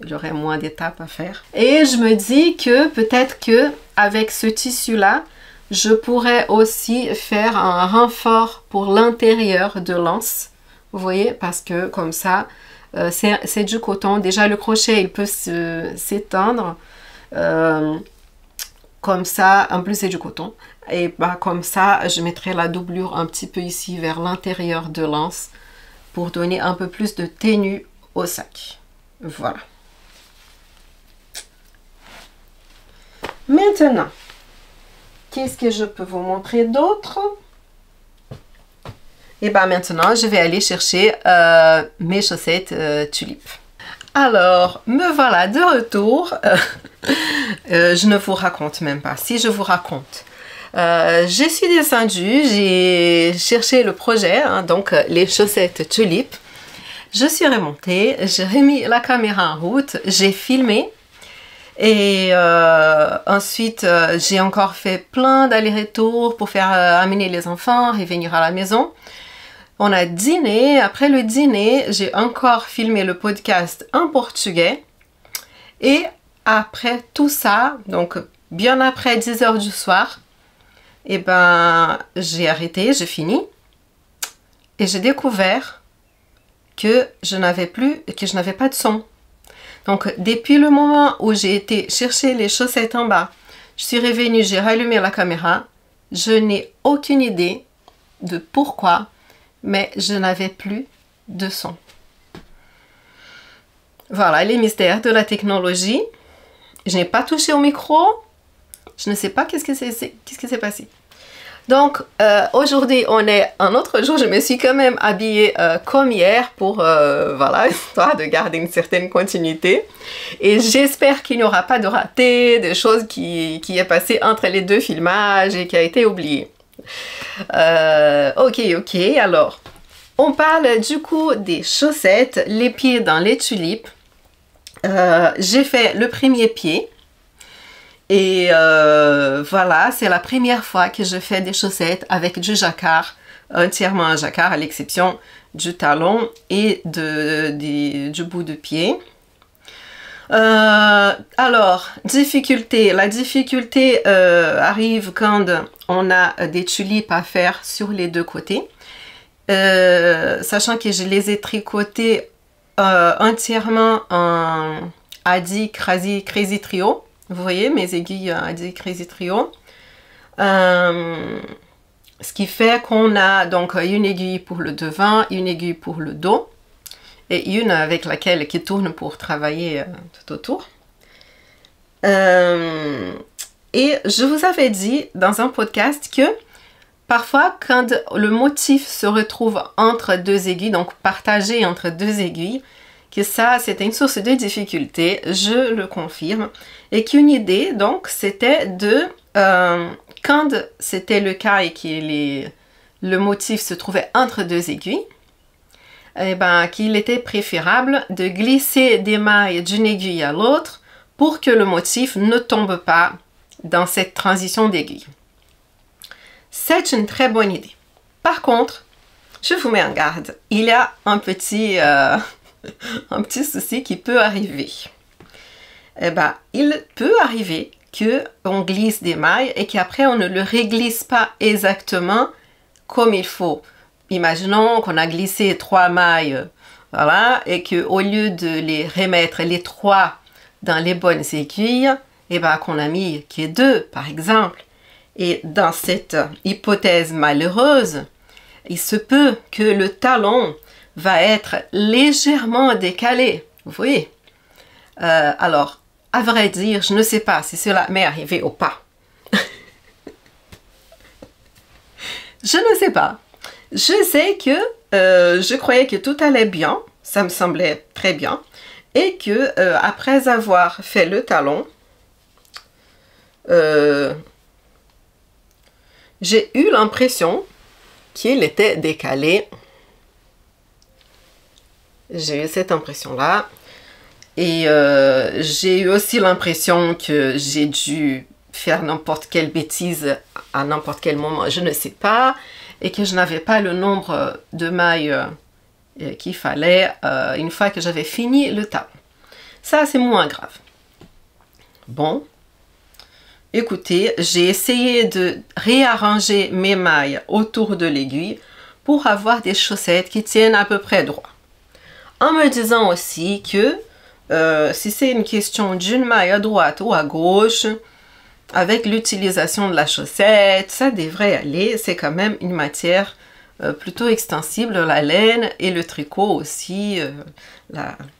il y aurait moins d'étapes à faire. Et je me dis que peut-être que avec ce tissu-là, je pourrais aussi faire un renfort pour l'intérieur de l'anse. Vous voyez, parce que comme ça, c'est du coton. Déjà, le crochet, il peut s'étendre. Comme ça, en plus, c'est du coton. Et bah, comme ça, je mettrai la doublure un petit peu ici vers l'intérieur de l'anse pour donner un peu plus de tenue au sac. Voilà. Maintenant, qu'est-ce que je peux vous montrer d'autre? Et bien maintenant, je vais aller chercher mes chaussettes tulipes. Alors, me voilà de retour. Je ne vous raconte même pas. Si je vous raconte, je suis descendue, j'ai cherché le projet, hein, donc les chaussettes tulipes. Je suis remontée, j'ai remis la caméra en route, j'ai filmé. Et ensuite, j'ai encore fait plein d'allers-retours pour faire amener les enfants et venir à la maison. On a dîné. Après le dîner, j'ai encore filmé le podcast en portugais. Et après tout ça, donc bien après 10 h du soir, eh ben, j'ai arrêté, j'ai fini. Et j'ai découvert que je n'avais pas de son. Donc, depuis le moment où j'ai été chercher les chaussettes en bas, je suis revenue, j'ai rallumé la caméra. Je n'ai aucune idée de pourquoi, mais je n'avais plus de son. Voilà les mystères de la technologie. Je n'ai pas touché au micro. Je ne sais pas qu'est-ce qui s'est passé. Donc, aujourd'hui, on est un autre jour. Je me suis quand même habillée comme hier pour, voilà, histoire de garder une certaine continuité. Et j'espère qu'il n'y aura pas de raté, de choses qui est passé entre les deux filmages et qui a été oublié. Ok. Alors, on parle du coup des chaussettes, les pieds dans les tulipes. J'ai fait le premier pied. Et voilà, c'est la première fois que je fais des chaussettes avec du jacquard, entièrement un jacquard à l'exception du talon et du bout de pied. Alors, la difficulté arrive quand on a des tulipes à faire sur les deux côtés. sachant que je les ai tricotés entièrement en Addi Crazy Trio. Vous voyez mes aiguilles Addi Crazy Trio. Ce qui fait qu'on a donc une aiguille pour le devant, une aiguille pour le dos et une avec laquelle qui tourne pour travailler tout autour. Et je vous avais dit dans un podcast que parfois quand le motif se retrouve entre deux aiguilles, donc partagé entre deux aiguilles, que ça c'était une source de difficulté, je le confirme, et qu'une idée donc c'était de quand c'était le cas et que le motif se trouvait entre deux aiguilles, eh ben, qu'il était préférable de glisser des mailles d'une aiguille à l'autre pour que le motif ne tombe pas dans cette transition d'aiguille. C'est une très bonne idée. Par contre, je vous mets en garde, il y a un petit souci qui peut arriver. Eh ben, il peut arriver qu'on glisse des mailles et qu'après on ne le réglisse pas exactement comme il faut. Imaginons qu'on a glissé 3 mailles, voilà, et qu'au lieu de les remettre les 3 dans les bonnes aiguilles, et ben qu'on a mis que 2 par exemple. Et dans cette hypothèse malheureuse, il se peut que le talon va être légèrement décalé. Vous voyez? Alors, à vrai dire, je ne sais pas si cela m'est arrivé ou pas. Je ne sais pas. Je sais que je croyais que tout allait bien, ça me semblait très bien, et que après avoir fait le talon, j'ai eu l'impression qu'il était décalé. J'ai eu cette impression-là. Et j'ai eu aussi l'impression que j'ai dû faire n'importe quelle bêtise à n'importe quel moment, je ne sais pas, et que je n'avais pas le nombre de mailles qu'il fallait une fois que j'avais fini le talon. Ça, c'est moins grave. Bon, écoutez, j'ai essayé de réarranger mes mailles autour de l'aiguille pour avoir des chaussettes qui tiennent à peu près droit. En me disant aussi que si c'est une question d'une maille à droite ou à gauche, avec l'utilisation de la chaussette, ça devrait aller. C'est quand même une matière plutôt extensible, la laine et le tricot aussi,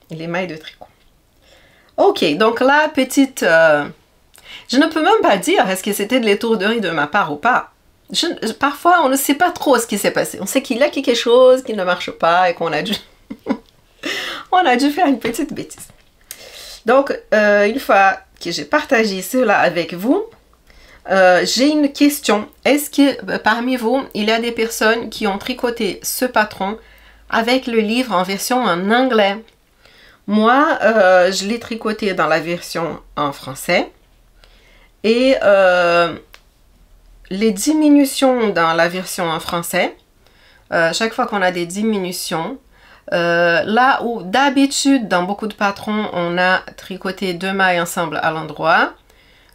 les mailles de tricot. Ok, donc la petite... je ne peux même pas dire est-ce que c'était de l'étourderie de ma part ou pas. Parfois, on ne sait pas trop ce qui s'est passé. On sait qu'il y a quelque chose qui ne marche pas et qu'on a dû... on a dû faire une petite bêtise. Donc, une fois que j'ai partagé cela avec vous, j'ai une question. Est-ce que parmi vous, il y a des personnes qui ont tricoté ce patron avec le livre en version en anglais? Moi, je l'ai tricoté dans la version en français. Et les diminutions dans la version en français, chaque fois qu'on a des diminutions, là où d'habitude dans beaucoup de patrons on a tricoté 2 mailles ensemble à l'endroit,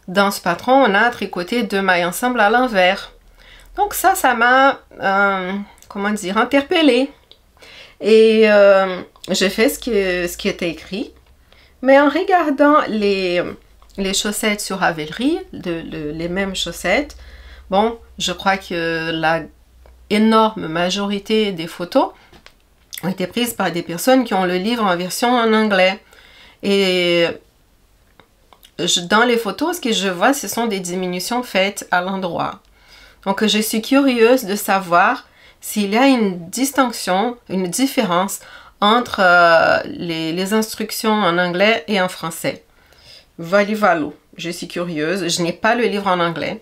dans ce patron on a tricoté 2 mailles ensemble à l'envers. Donc ça m'a comment dire, interpellée, et j'ai fait ce qui était écrit, mais en regardant les chaussettes sur Ravelry, les mêmes chaussettes, bon, je crois que la énorme majorité des photos ont été prises par des personnes qui ont le livre en version en anglais. Et dans les photos, ce que je vois, ce sont des diminutions faites à l'endroit. Donc, je suis curieuse de savoir s'il y a une distinction, une différence entre les instructions en anglais et en français. Voilà, je suis curieuse. Je n'ai pas le livre en anglais.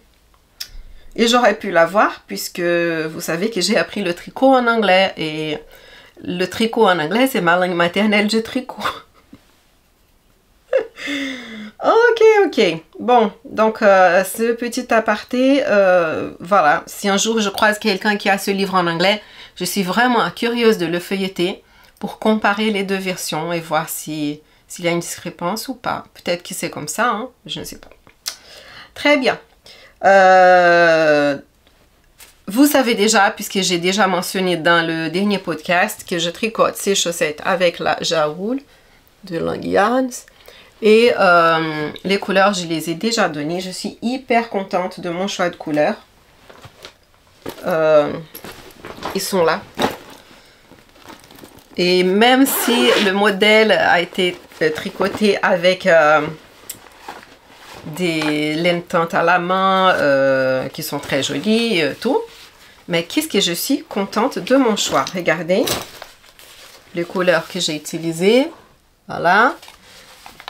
Et j'aurais pu l'avoir puisque vous savez que j'ai appris le tricot en anglais. Et le tricot en anglais, c'est ma langue maternelle du tricot. Ok. Bon, donc ce petit aparté, voilà. Si un jour je croise quelqu'un qui a ce livre en anglais, je suis vraiment curieuse de le feuilleter pour comparer les deux versions et voir s'il y a une discrépance ou pas. Peut-être que c'est comme ça, hein? Je ne sais pas. Très bien. vous savez déjà, puisque j'ai déjà mentionné dans le dernier podcast, que je tricote ces chaussettes avec la Jaoul de Langyans. Et les couleurs, je les ai déjà données. Je suis hyper contente de mon choix de couleurs. Ils sont là. Et même si le modèle a été tricoté avec des laines teintes à la main qui sont très jolies, tout. Mais qu'est-ce que je suis contente de mon choix. Regardez les couleurs que j'ai utilisées. Voilà.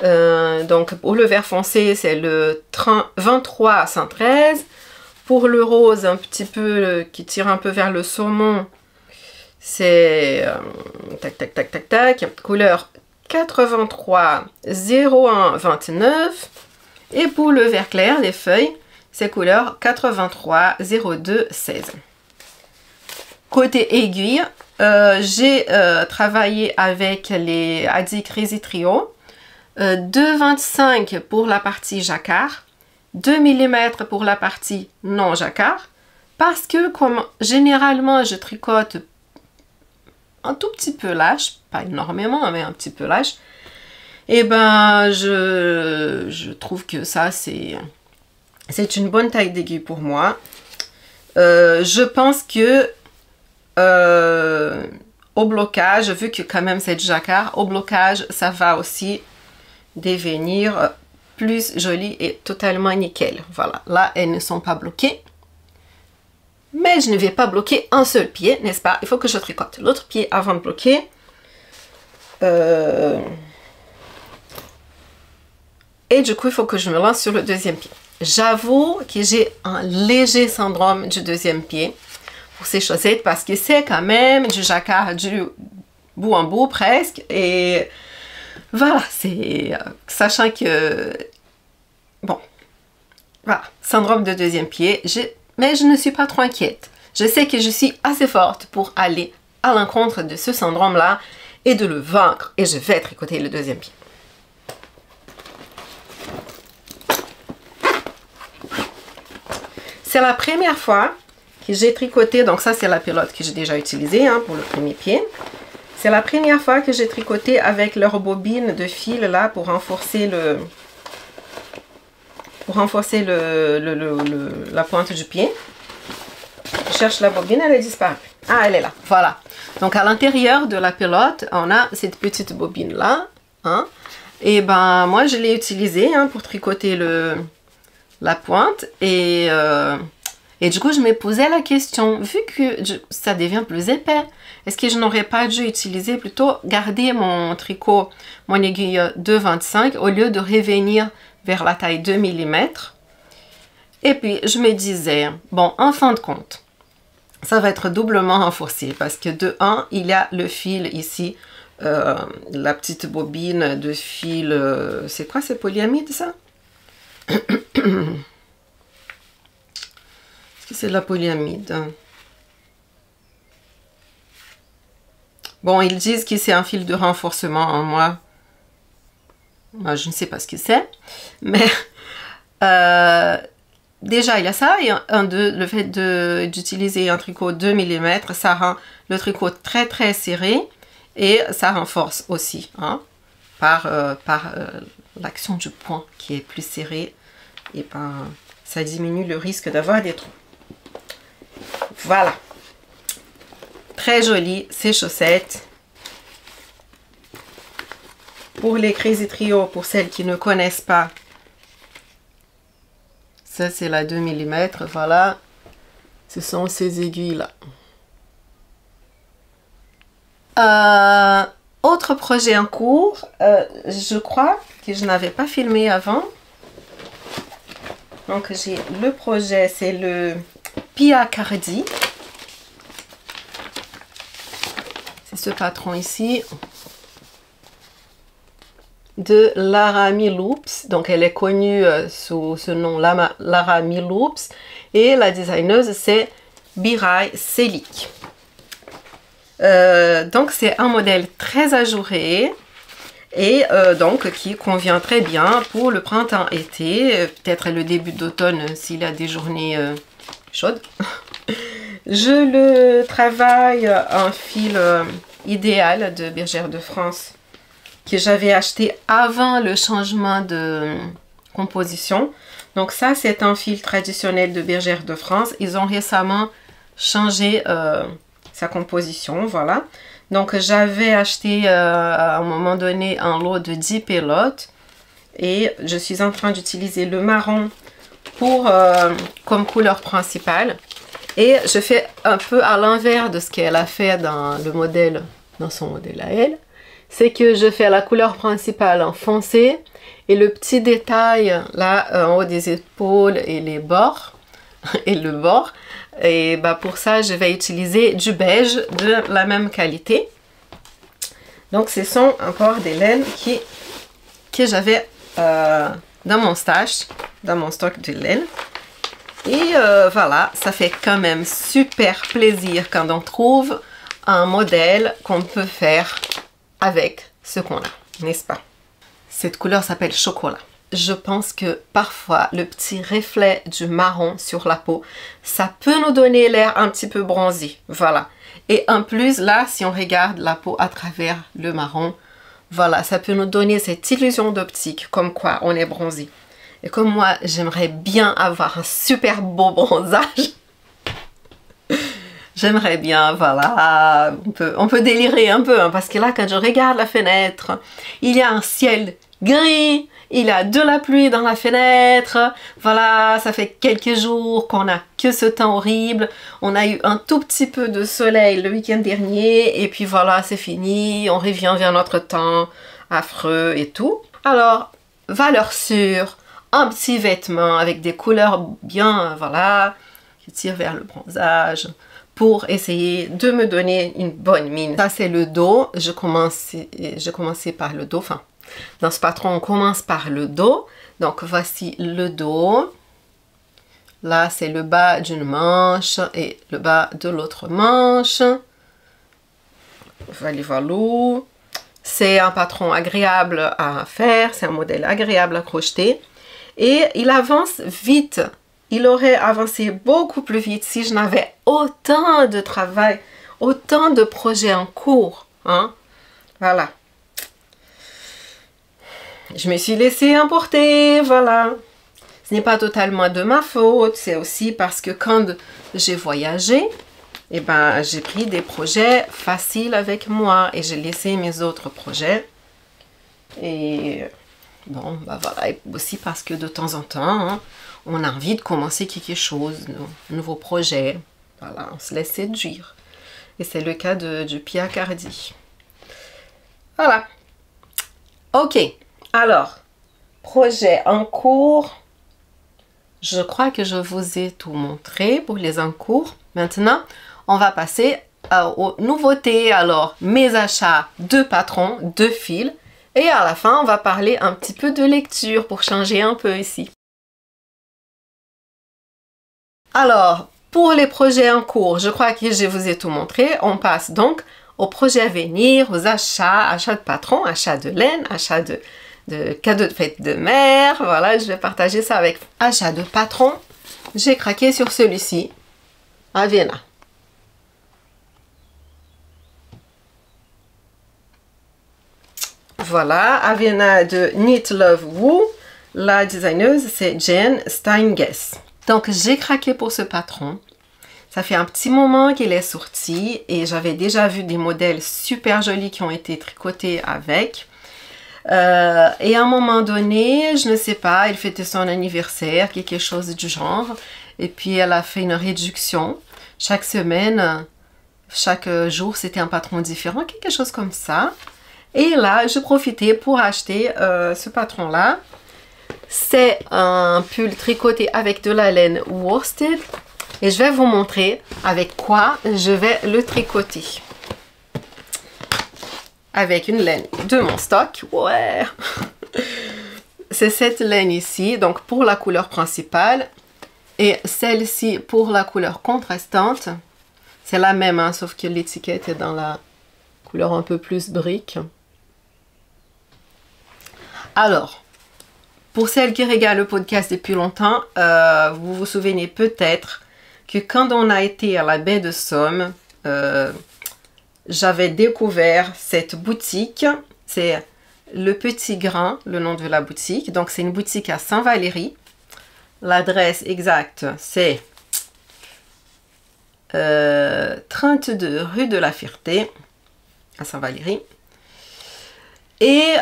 Donc pour le vert foncé, c'est le 23 à 113. Pour le rose, un petit peu qui tire un peu vers le saumon, c'est tac tac tac tac tac, couleur 83 01 29. Et pour le vert clair, les feuilles, c'est couleur 83 02 16. Côté aiguille, j'ai travaillé avec les Adi Crazy Trio, 2,25 pour la partie jacquard, 2 mm pour la partie non jacquard, parce que comme généralement je tricote un tout petit peu lâche, pas énormément mais un petit peu lâche, et ben je trouve que ça c'est une bonne taille d'aiguille pour moi. Je pense que au blocage, vu que quand même c'est du jacquard, au blocage ça va aussi devenir plus joli et totalement nickel. Voilà, là elles ne sont pas bloquées, mais je ne vais pas bloquer un seul pied, n'est-ce pas? Il faut que je tricote l'autre pied avant de bloquer. Et du coup il faut que je me lance sur le deuxième pied. J'avoue que j'ai un léger syndrome du deuxième pied pour ces chaussettes, parce que c'est quand même du jacquard du bout en bout presque, et voilà, c'est sachant que bon, voilà, syndrome de deuxième pied, mais je ne suis pas trop inquiète. Je sais que je suis assez forte pour aller à l'encontre de ce syndrome là et de le vaincre, et je vais tricoter le deuxième pied. C'est la première fois que j'ai tricoté, donc ça c'est la pelote que j'ai déjà utilisée hein, pour le premier pied. C'est la première fois que j'ai tricoté avec leur bobine de fil là pour renforcer la pointe du pied. Je cherche la bobine, elle est disparue. Ah, elle est là, voilà. Donc à l'intérieur de la pelote, on a cette petite bobine là. Hein, et ben moi je l'ai utilisée hein, pour tricoter la pointe, et du coup je me posais la question, vu que ça devient plus épais, est-ce que je n'aurais pas dû utiliser plutôt garder mon tricot, mon aiguille 2,25 au lieu de revenir vers la taille 2 mm. Et puis je me disais, bon, en fin de compte, ça va être doublement renforcé parce que de 1, il y a le fil ici, la petite bobine de fil, c'est quoi, c'est polyamide ça? Est-ce que c'est de la polyamide? Bon, ils disent que c'est un fil de renforcement. Hein, moi, je ne sais pas ce que c'est. Mais déjà, il y a ça. Et le fait d'utiliser un tricot 2 mm, ça rend le tricot très très serré. Et ça renforce aussi hein, par l'action du point qui est plus serré. Et ben, ça diminue le risque d'avoir des trous. Voilà. Très joli ces chaussettes. Pour les Crazy Trio, pour celles qui ne connaissent pas, ça c'est la 2 mm, voilà. Ce sont ces aiguilles là. Autre projet en cours, je crois que je n'avais pas filmé avant. Donc j'ai le projet, c'est le Pia Cardi. C'est ce patron ici de Lara Miloops. Donc elle est connue sous ce nom Lara Miloops, et la designeuse c'est Biray Selik. Donc c'est un modèle très ajouré et donc qui convient très bien pour le printemps-été, peut-être le début d'automne s'il y a des journées chaudes. Je le travaille en fil idéal de Bergère de France que j'avais acheté avant le changement de composition. Donc ça, c'est un fil traditionnel de Bergère de France. Ils ont récemment changé sa composition, voilà. Donc j'avais acheté à un moment donné un lot de 10 pelotes et je suis en train d'utiliser le marron pour comme couleur principale. Et je fais un peu à l'envers de ce qu'elle a fait dans le modèle, dans son modèle à elle. C'est que je fais la couleur principale en foncé et le petit détail là en haut des épaules et les bords et le bord. Et bah pour ça, je vais utiliser du beige de la même qualité. Donc ce sont encore des laines que j'avais dans mon stash, dans mon stock de laine. Et voilà, ça fait quand même super plaisir quand on trouve un modèle qu'on peut faire avec ce qu'on a, n'est-ce pas? Cette couleur s'appelle chocolat. Je pense que parfois, le petit reflet du marron sur la peau, ça peut nous donner l'air un petit peu bronzé, voilà. Et en plus, là, si on regarde la peau à travers le marron, voilà, ça peut nous donner cette illusion d'optique, comme quoi on est bronzé. Et comme moi, j'aimerais bien avoir un super beau bronzage. J'aimerais bien, voilà, on peut délirer un peu, hein, parce que là, quand je regarde la fenêtre, il y a un ciel gris, il y a de la pluie dans la fenêtre, voilà, ça fait quelques jours qu'on n'a que ce temps horrible, on a eu un tout petit peu de soleil le week-end dernier, et puis voilà, c'est fini, on revient vers notre temps affreux et tout. Alors, valeur sûre, un petit vêtement avec des couleurs bien, voilà, qui tirent vers le bronzage, pour essayer de me donner une bonne mine. Ça, c'est le dos. Je commençais par le dos. Enfin, dans ce patron, on commence par le dos. Donc, voici le dos. Là, c'est le bas d'une manche et le bas de l'autre manche. Voilà. C'est un patron agréable à faire. C'est un modèle agréable à crocheter. Et il avance vite. Il aurait avancé beaucoup plus vite si je n'avais autant de travail, autant de projets en cours. Hein? Voilà. Je me suis laissée emporter, voilà. Ce n'est pas totalement de ma faute, c'est aussi parce que quand j'ai voyagé, eh ben, j'ai pris des projets faciles avec moi et j'ai laissé mes autres projets. Et bon, bah voilà, et aussi parce que de temps en temps, hein, on a envie de commencer quelque chose, un nouveau projet. Voilà, on se laisse séduire. Et c'est le cas du Pia Cardi. Voilà. Ok, alors, projet en cours. Je crois que je vous ai tout montré pour les en cours. Maintenant, on va passer aux nouveautés. Alors, mes achats de patrons, de fils. Et à la fin, on va parler un petit peu de lecture pour changer un peu ici. Alors, pour les projets en cours, je crois que je vous ai tout montré. On passe donc aux projets à venir, aux achats, achats de patrons, achats de laine, achats de cadeaux de fête de mère. Voilà, je vais partager ça avec achats de patrons. J'ai craqué sur celui-ci, Avena. Voilà, Avena de Knit Love Woo. La designeuse, c'est Jen Steingess. Donc, j'ai craqué pour ce patron. Ça fait un petit moment qu'il est sorti et j'avais déjà vu des modèles super jolis qui ont été tricotés avec. Et à un moment donné, je ne sais pas, elle fêtait son anniversaire, quelque chose du genre. Et puis, elle a fait une réduction. Chaque semaine, chaque jour, c'était un patron différent, quelque chose comme ça. Et là, je profitais pour acheter ce patron-là. C'est un pull tricoté avec de la laine worsted. Et je vais vous montrer avec quoi je vais le tricoter. Avec une laine de mon stock. Ouais! C'est cette laine ici, donc pour la couleur principale. Et celle-ci pour la couleur contrastante. C'est la même, hein, sauf que l'étiquette est dans la couleur un peu plus brique. Alors, pour celles qui regardent le podcast depuis longtemps, vous vous souvenez peut-être que quand on a été à la baie de Somme, j'avais découvert cette boutique. C'est Le Petit Grain, le nom de la boutique. Donc c'est une boutique à Saint-Valery. L'adresse exacte, c'est 32 rue de la Ferté, à Saint-Valery. Et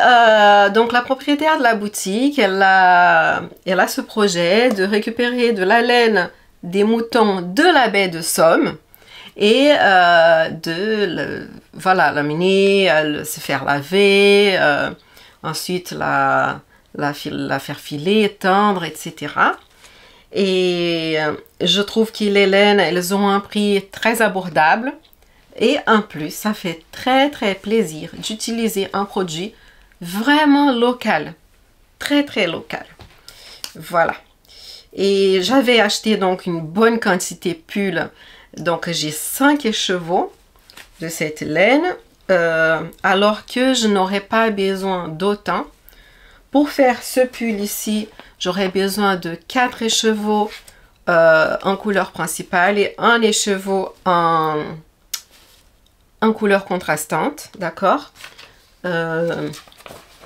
donc la propriétaire de la boutique, elle a ce projet de récupérer de la laine des moutons de la baie de Somme et voilà, l'amener, se faire laver, ensuite la faire filer, tendre, etc. Et je trouve que les laines, elles ont un prix très abordable. Et en plus, ça fait très très plaisir d'utiliser un produit vraiment local. Très très local. Voilà. Et j'avais acheté donc une bonne quantité de pull. Donc j'ai 5 écheveaux de cette laine. Alors que je n'aurais pas besoin d'autant. Pour faire ce pull ici, j'aurais besoin de 4 écheveaux en couleur principale et un écheveau en couleur contrastante, d'accord.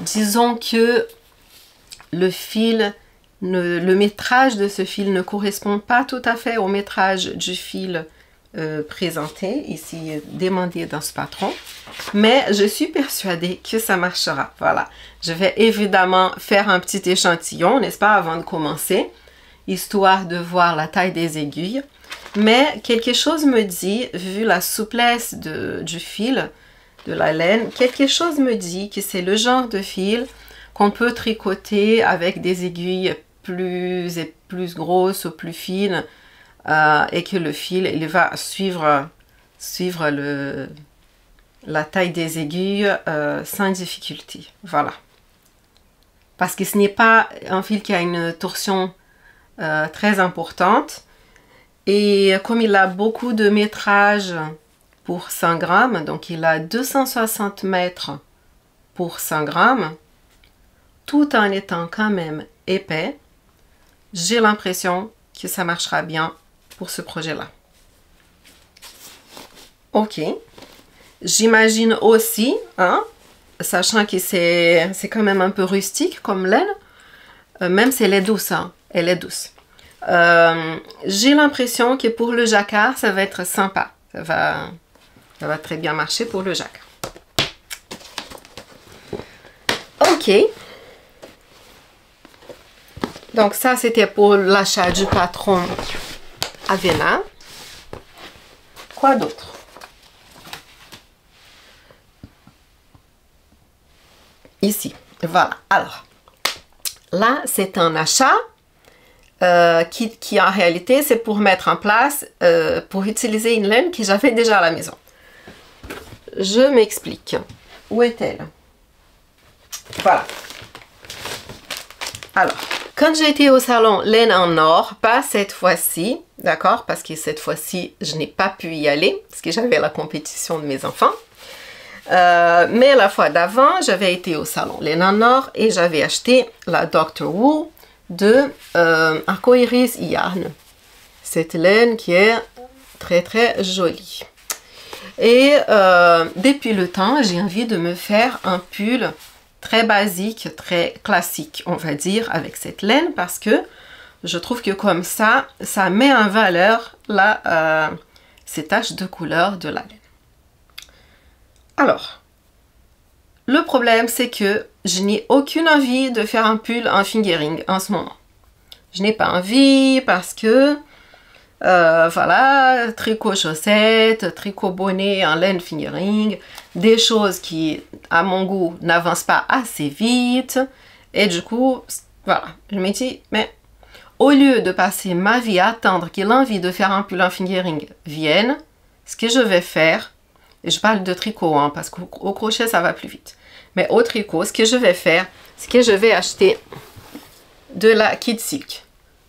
Disons que le fil, le métrage de ce fil ne correspond pas tout à fait au métrage du fil présenté, ici demandé dans ce patron, mais je suis persuadée que ça marchera. Voilà, je vais évidemment faire un petit échantillon, n'est-ce pas, avant de commencer, histoire de voir la taille des aiguilles. Mais quelque chose me dit, vu la souplesse du fil, de la laine, quelque chose me dit que c'est le genre de fil qu'on peut tricoter avec des aiguilles plus grosses ou plus fines et que le fil il va suivre la taille des aiguilles sans difficulté. Voilà. Parce que ce n'est pas un fil qui a une torsion très importante. Et comme il a beaucoup de métrage pour 100 grammes, donc il a 260 mètres pour 100 grammes, tout en étant quand même épais, j'ai l'impression que ça marchera bien pour ce projet-là. Ok. J'imagine aussi, hein, sachant que c'est quand même un peu rustique comme laine, même si elle est douce, hein, elle est douce. J'ai l'impression que pour le jacquard, ça va être sympa. Ça va très bien marcher pour le jacquard. Ok. Donc ça, c'était pour l'achat du patron Avena. Quoi d'autre? Ici. Voilà. Alors, là, c'est un achat. Qui en réalité c'est pour mettre en place, pour utiliser une laine que j'avais déjà à la maison. Je m'explique. Où est-elle? Voilà. Alors, quand j'ai été au salon Laine en Or, pas cette fois-ci, d'accord, parce que cette fois-ci je n'ai pas pu y aller, parce que j'avais la compétition de mes enfants. Mais la fois d'avant, j'avais été au salon Laine en Or et j'avais acheté la Dr. Wool de Arcoiris Yarn. Cette laine qui est très très jolie. Et depuis le temps, j'ai envie de me faire un pull très basique, très classique, on va dire, avec cette laine, parce que je trouve que comme ça, ça met en valeur ces taches de couleur de la laine. Alors, le problème, c'est que je n'ai aucune envie de faire un pull en fingering en ce moment. Je n'ai pas envie parce que, voilà, tricot chaussettes, tricot bonnet en laine fingering, des choses qui, à mon goût, n'avancent pas assez vite. Et du coup, voilà, je me dis, mais au lieu de passer ma vie à attendre que l'envie de faire un pull en fingering vienne, ce que je vais faire, et je parle de tricot, hein, parce qu'au crochet, ça va plus vite. Mais au tricot, ce que je vais faire, c'est que je vais acheter de la Kid Silk.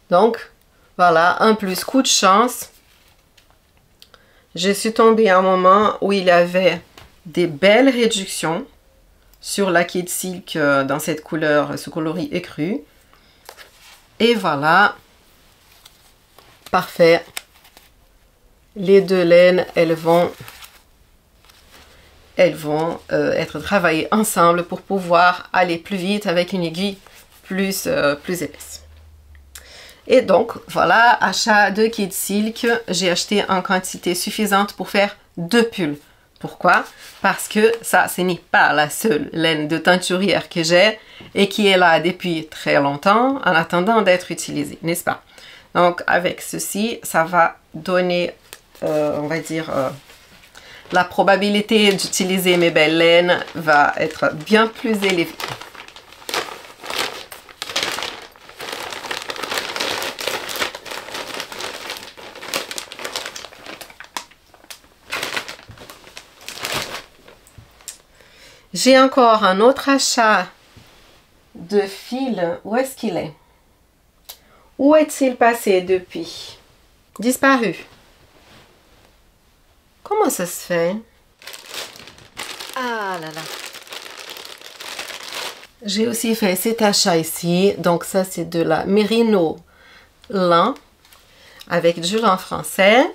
Donc, voilà, un plus coup de chance. Je suis tombée à un moment où il y avait des belles réductions sur la Kid Silk dans cette couleur, ce coloris écru. Et voilà, parfait. les deux laines, elles vont être travaillées ensemble pour pouvoir aller plus vite avec une aiguille plus épaisse. Et donc, voilà, achat de Kid Silk. J'ai acheté en quantité suffisante pour faire 2 pulls. Pourquoi? Parce que ça, ce n'est pas la seule laine de teinturière que j'ai et qui est là depuis très longtemps en attendant d'être utilisée, n'est-ce pas? Donc, avec ceci, ça va donner, on va dire, la probabilité d'utiliser mes belles laines va être bien plus élevée. J'ai encore un autre achat de fil. Où est-ce qu'il est? Où est-il passé depuis? Disparu. Comment ça se fait? Ah là là. J'ai aussi fait cet achat ici. Donc ça, c'est de la Merino lin avec du lin français.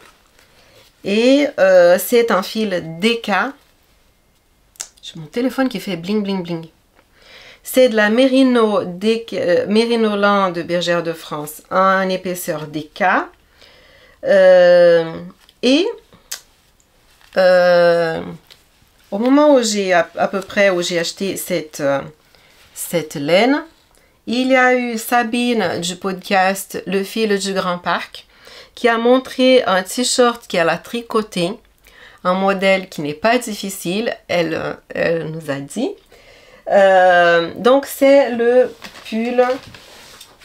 Et c'est un fil DK. J'ai mon téléphone qui fait bling bling bling. C'est de la Merino lin de Bergère de France en épaisseur DK. Au moment où j'ai à peu près où j'ai acheté cette laine, il y a eu Sabine du podcast Le fil du Grand Parc qui a montré un t-shirt qu'elle a tricoté, un modèle qui n'est pas difficile, elle nous a dit. Donc c'est le pull,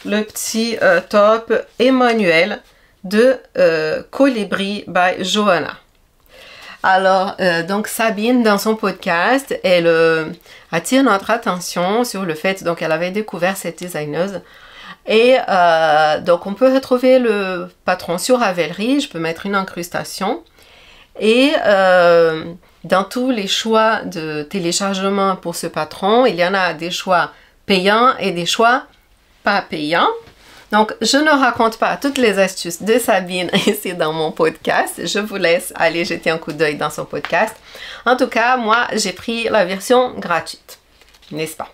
le petit top Emmanuel de Colibri by Johanna. Alors, donc Sabine, dans son podcast, elle attire notre attention sur le fait, donc elle avait découvert cette designeuse. Et donc on peut retrouver le patron sur Ravelry, je peux mettre une incrustation. Et dans tous les choix de téléchargement pour ce patron, il y en a des choix payants et des choix pas payants. Donc, je ne raconte pas toutes les astuces de Sabine ici dans mon podcast. Je vous laisse aller jeter un coup d'œil dans son podcast. En tout cas, moi, j'ai pris la version gratuite, n'est-ce pas?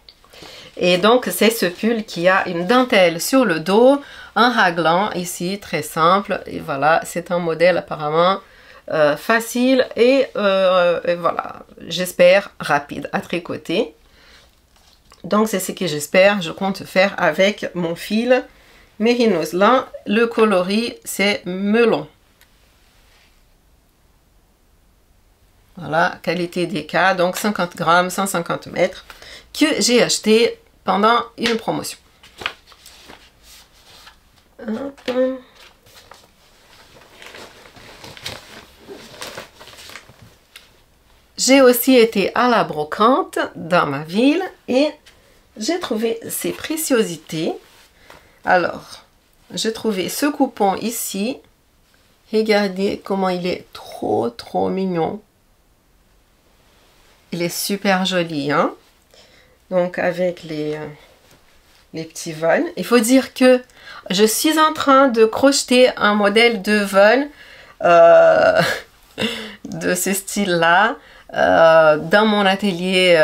Et donc, c'est ce pull qui a une dentelle sur le dos, un raglan ici, très simple. Et voilà, c'est un modèle apparemment facile et voilà, j'espère rapide à tricoter. Donc, c'est ce que j'espère. Je compte faire avec mon fil Merino lin. Le coloris, c'est melon. Voilà, qualité DK, donc 50 grammes, 150 mètres, que j'ai acheté pendant une promotion. J'ai aussi été à la brocante dans ma ville et j'ai trouvé ces préciosités. Alors, j'ai trouvé ce coupon ici. Regardez comment il est trop mignon. Il est super joli, hein? Donc, avec les petits vols. Il faut dire que je suis en train de crocheter un modèle de vol de ce style-là dans mon atelier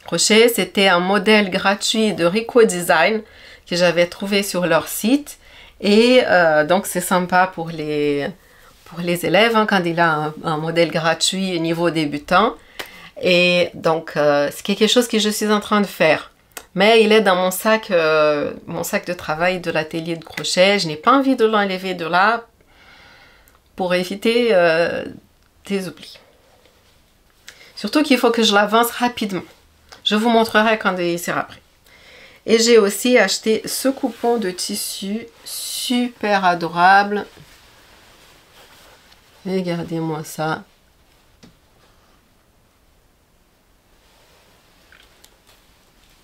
crochet. C'était un modèle gratuit de Rico Design que j'avais trouvé sur leur site. Et donc, c'est sympa pour les élèves hein, quand il a un modèle gratuit niveau débutant. Et donc, c'est quelque chose que je suis en train de faire. Mais il est dans mon sac de travail de l'atelier de crochet. Je n'ai pas envie de l'enlever de là pour éviter des oublis. Surtout qu'il faut que je l'avance rapidement. Je vous montrerai quand il sera prêt. Et j'ai aussi acheté ce coupon de tissu super adorable. Regardez-moi ça.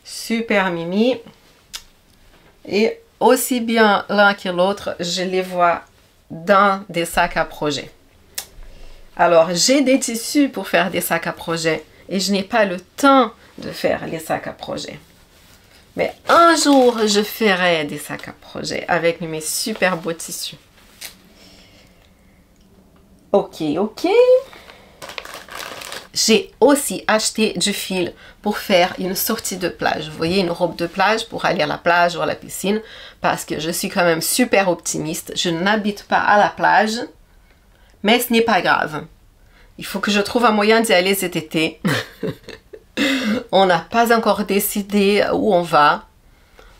Super mimi. Et aussi bien l'un que l'autre, je les vois dans des sacs à projet. Alors, j'ai des tissus pour faire des sacs à projet et je n'ai pas le temps de faire les sacs à projet. Mais un jour, je ferai des sacs à projet avec mes super beaux tissus. Ok, ok. J'ai aussi acheté du fil pour faire une sortie de plage. Vous voyez, une robe de plage pour aller à la plage ou à la piscine. Parce que je suis quand même super optimiste. Je n'habite pas à la plage. Mais ce n'est pas grave. Il faut que je trouve un moyen d'y aller cet été. On n'a pas encore décidé où on va.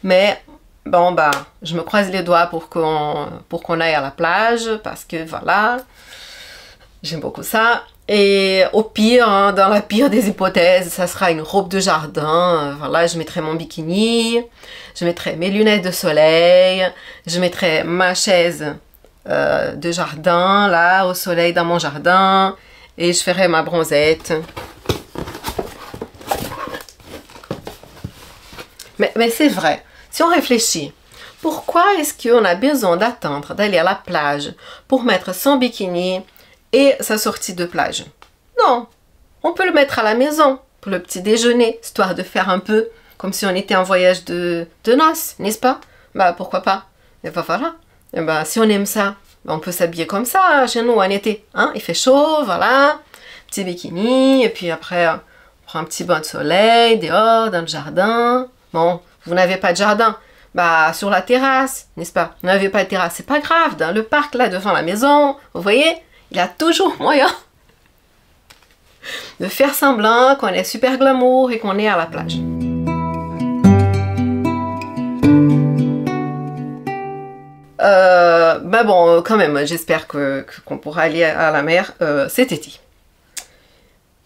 Mais bon, bah, je me croise les doigts pour qu'on aille à la plage. Parce que voilà, j'aime beaucoup ça. Et au pire, hein, dans la pire des hypothèses, ça sera une robe de jardin. Voilà, je mettrai mon bikini, je mettrai mes lunettes de soleil, je mettrai ma chaise de jardin, là, au soleil dans mon jardin, et je ferai ma bronzette. Mais c'est vrai, si on réfléchit, pourquoi est-ce qu'on a besoin d'attendre d'aller à la plage pour mettre son bikini et sa sortie de plage? Non, on peut le mettre à la maison pour le petit déjeuner, histoire de faire un peu comme si on était en voyage de noces, n'est-ce pas? Bah pourquoi pas? Et bah voilà. Et bah si on aime ça, on peut s'habiller comme ça hein, chez nous en été. Hein? Il fait chaud, voilà. Petit bikini, et puis après on prend un petit bain de soleil dehors, dans le jardin. Bon, vous n'avez pas de jardin, bah sur la terrasse, n'est-ce pas? Vous n'avez pas de terrasse, c'est pas grave, dans le parc là devant la maison, vous voyez? Il y a toujours moyen de faire semblant qu'on est super glamour et qu'on est à la plage. Bah bon, quand même, j'espère qu'on pourra aller à la mer cet été.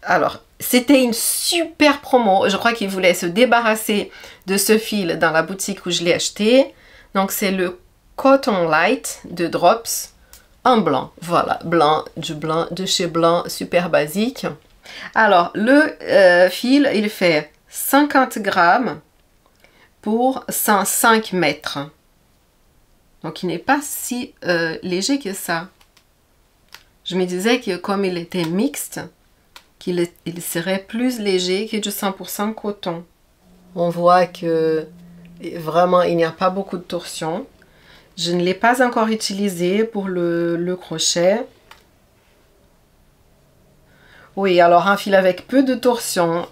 Alors, c'était une super promo. Je crois qu'ils voulaient se débarrasser de ce fil dans la boutique où je l'ai acheté. Donc, c'est le Cotton Light de Drops en blanc. Voilà, blanc, de chez Blanc, super basique. Alors, le fil, il fait 50 grammes pour 105 mètres. Donc, il n'est pas si léger que ça. Je me disais que comme il était mixte, qu'il serait plus léger que du 100% coton. On voit que vraiment, il n'y a pas beaucoup de torsion. Je ne l'ai pas encore utilisé pour le crochet. Oui, alors un fil avec peu de torsion,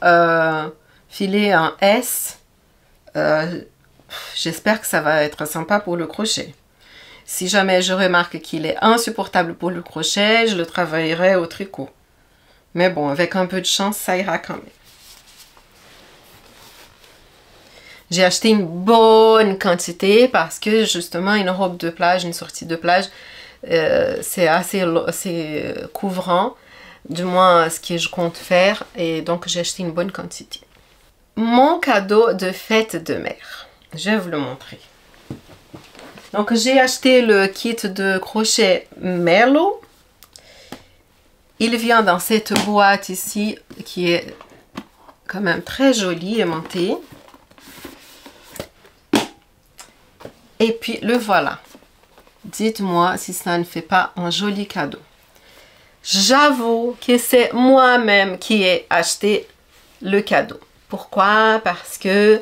filer un S, j'espère que ça va être sympa pour le crochet. Si jamais je remarque qu'il est insupportable pour le crochet, je le travaillerai au tricot. Mais bon, avec un peu de chance, ça ira quand même. J'ai acheté une bonne quantité parce que justement, une robe de plage, une sortie de plage, c'est assez couvrant. Du moins ce que je compte faire, et donc j'ai acheté une bonne quantité. Mon cadeau de fête de mère, je vais vous le montrer. Donc j'ai acheté le kit de crochet Merlot. Il vient dans cette boîte ici qui est quand même très jolie, aimantée. Et puis le voilà. Dites-moi si ça ne fait pas un joli cadeau. J'avoue que c'est moi-même qui ai acheté le cadeau. Pourquoi? Parce que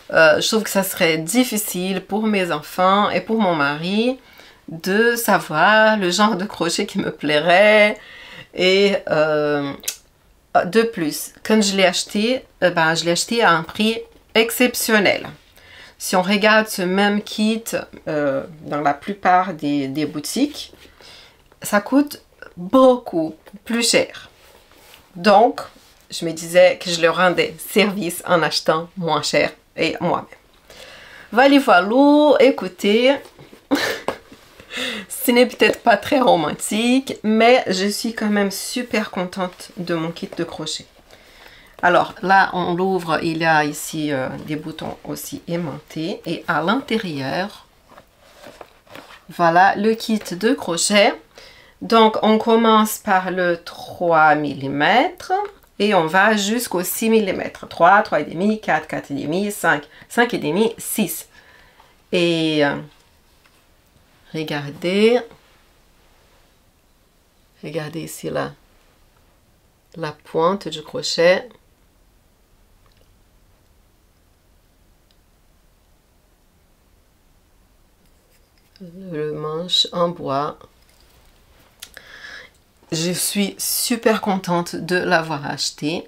je trouve que ça serait difficile pour mes enfants et pour mon mari de savoir le genre de crochet qui me plairait. Et de plus, quand je l'ai acheté, je l'ai acheté à un prix exceptionnel. Si on regarde ce même kit dans la plupart des boutiques, ça coûte beaucoup plus cher. Donc, je me disais que je leur rendais service en achetant moins cher et moi-même. Voilà, écoutez, ce n'est peut-être pas très romantique, mais je suis quand même super contente de mon kit de crochet. Alors là, on l'ouvre, il y a ici des boutons aussi aimantés et à l'intérieur, voilà le kit de crochet. Donc, on commence par le 3 mm et on va jusqu'au 6 mm. 3, 3,5, 4, 4,5, 5, 5,5, 6. Et regardez ici la pointe du crochet. Le manche en bois. je suis super contente de l'avoir acheté,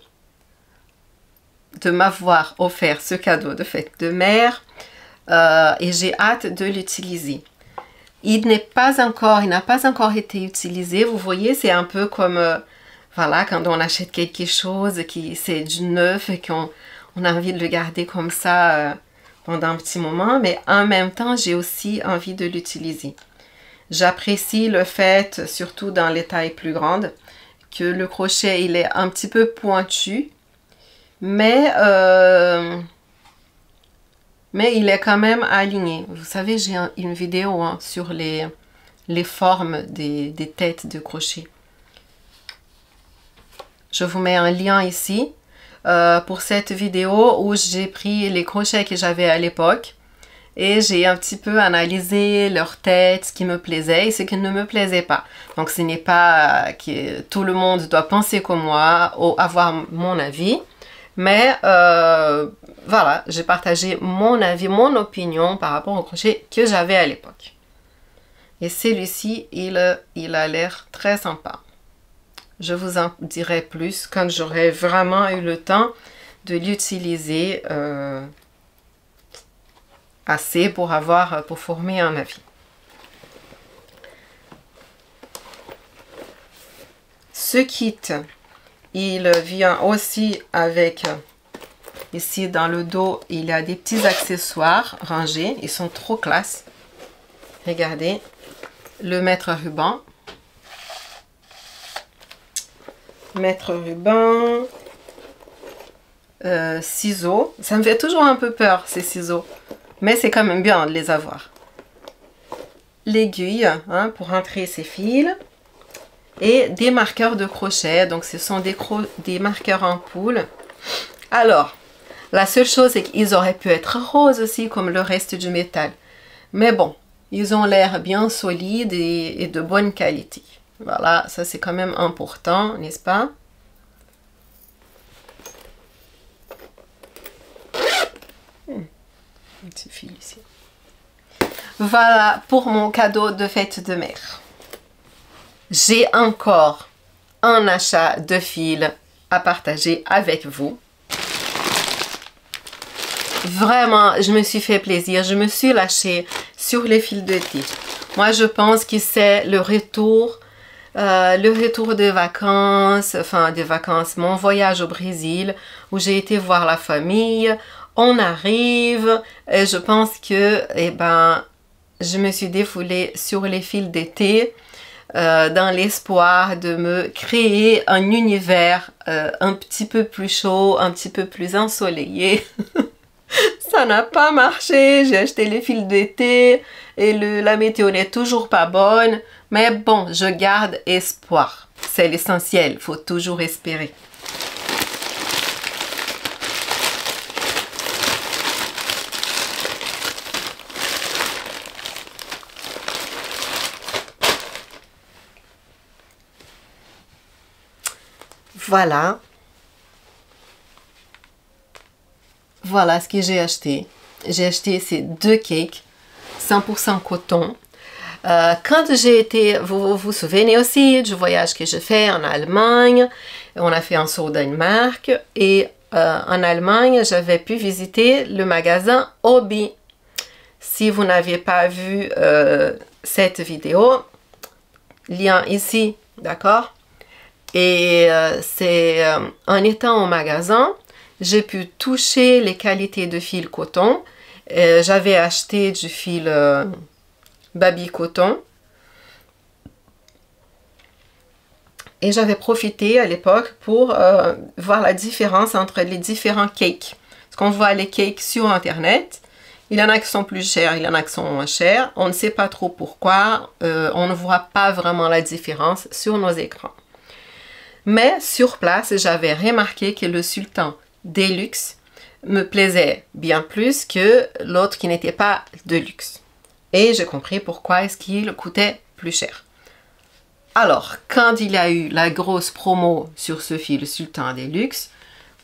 de m'avoir offert ce cadeau de fête de mère et j'ai hâte de l'utiliser. Il n'a pas encore été utilisé. Vous voyez, c'est un peu comme voilà, quand on achète quelque chose qui c'est du neuf et qu'on a envie de le garder comme ça pendant un petit moment, mais en même temps, j'ai aussi envie de l'utiliser. J'apprécie le fait, surtout dans les tailles plus grandes, que le crochet il est un petit peu pointu, mais il est quand même aligné. Vous savez, j'ai une vidéo sur les formes des têtes de crochet. Je vous mets un lien ici pour cette vidéo où j'ai pris les crochets que j'avais à l'époque et j'ai un petit peu analysé leur tête, ce qui me plaisait et ce qui ne me plaisait pas. Donc ce n'est pas que tout le monde doit penser comme moi ou avoir mon avis, mais voilà, j'ai partagé mon avis, mon opinion par rapport au crochet que j'avais à l'époque. Et celui-ci, il a l'air très sympa. Je vous en dirai plus quand j'aurai vraiment eu le temps de l'utiliser assez pour former un avis. Ce kit, il vient aussi avec, ici dans le dos, il y a des petits accessoires rangés. Ils sont trop classe. Regardez, le mètre-ruban. Mètre-ruban, ciseaux. Ça me fait toujours un peu peur, ces ciseaux. Mais c'est quand même bien de les avoir. L'aiguille pour rentrer ses fils. Et des marqueurs de crochet. Donc ce sont des marqueurs en poule. Alors, la seule chose c'est qu'ils auraient pu être roses aussi comme le reste du métal. Mais bon, ils ont l'air bien solides et de bonne qualité. Voilà, ça c'est quand même important, n'est-ce pas? Un petit fil ici. Voilà pour mon cadeau de fête de mère. J'ai encore un achat de fil à partager avec vous. Vraiment, je me suis fait plaisir. Je me suis lâchée sur les fils de thé. Moi, je pense que c'est le retour de vacances, mon voyage au Brésil, où j'ai été voir la famille. On arrive, et je pense que, je me suis défoulée sur les fils d'été, dans l'espoir de me créer un univers un petit peu plus chaud, un petit peu plus ensoleillé. Ça n'a pas marché, j'ai acheté les fils d'été et la météo n'est toujours pas bonne. Mais bon, je garde espoir. C'est l'essentiel, il faut toujours espérer. Voilà. Voilà ce que j'ai acheté. J'ai acheté ces 2 cakes 100% coton. Quand j'ai été, vous vous souvenez aussi du voyage que j'ai fait en Allemagne. On a fait un saut au Danemark. Et en Allemagne, j'avais pu visiter le magasin Hobby. Si vous n'aviez pas vu cette vidéo, lien ici, d'accord? Et c'est en étant au magasin, j'ai pu toucher les qualités de fil coton. J'avais acheté du fil Baby Coton. Et j'avais profité à l'époque pour voir la différence entre les différents cakes. Parce qu'on voit les cakes sur internet. Il y en a qui sont plus chers, il y en a qui sont moins chers. On ne sait pas trop pourquoi. On ne voit pas vraiment la différence sur nos écrans. Mais sur place, j'avais remarqué que le Sultan Deluxe me plaisait bien plus que l'autre qui n'était pas de luxe. Et j'ai compris pourquoi est-ce qu'il coûtait plus cher. Alors, quand il y a eu la grosse promo sur ce fil Sultan Deluxe,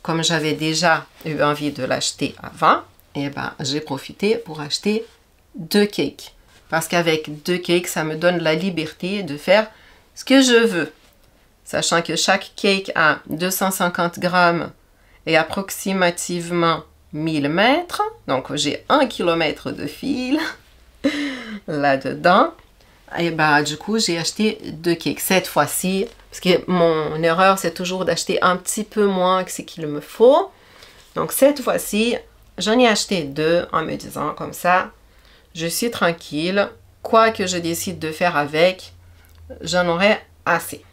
comme j'avais déjà eu envie de l'acheter avant, j'ai profité pour acheter 2 cakes. Parce qu'avec 2 cakes, ça me donne la liberté de faire ce que je veux. sachant que chaque cake a 250 grammes et approximativement 1000 mètres. Donc, j'ai 1 km de fil là-dedans. Et ben, du coup, j'ai acheté 2 cakes. Cette fois-ci, parce que mon erreur, c'est toujours d'acheter un petit peu moins que ce qu'il me faut. Donc, cette fois-ci, j'en ai acheté 2 en me disant comme ça, je suis tranquille. Quoi que je décide de faire avec, j'en aurai assez.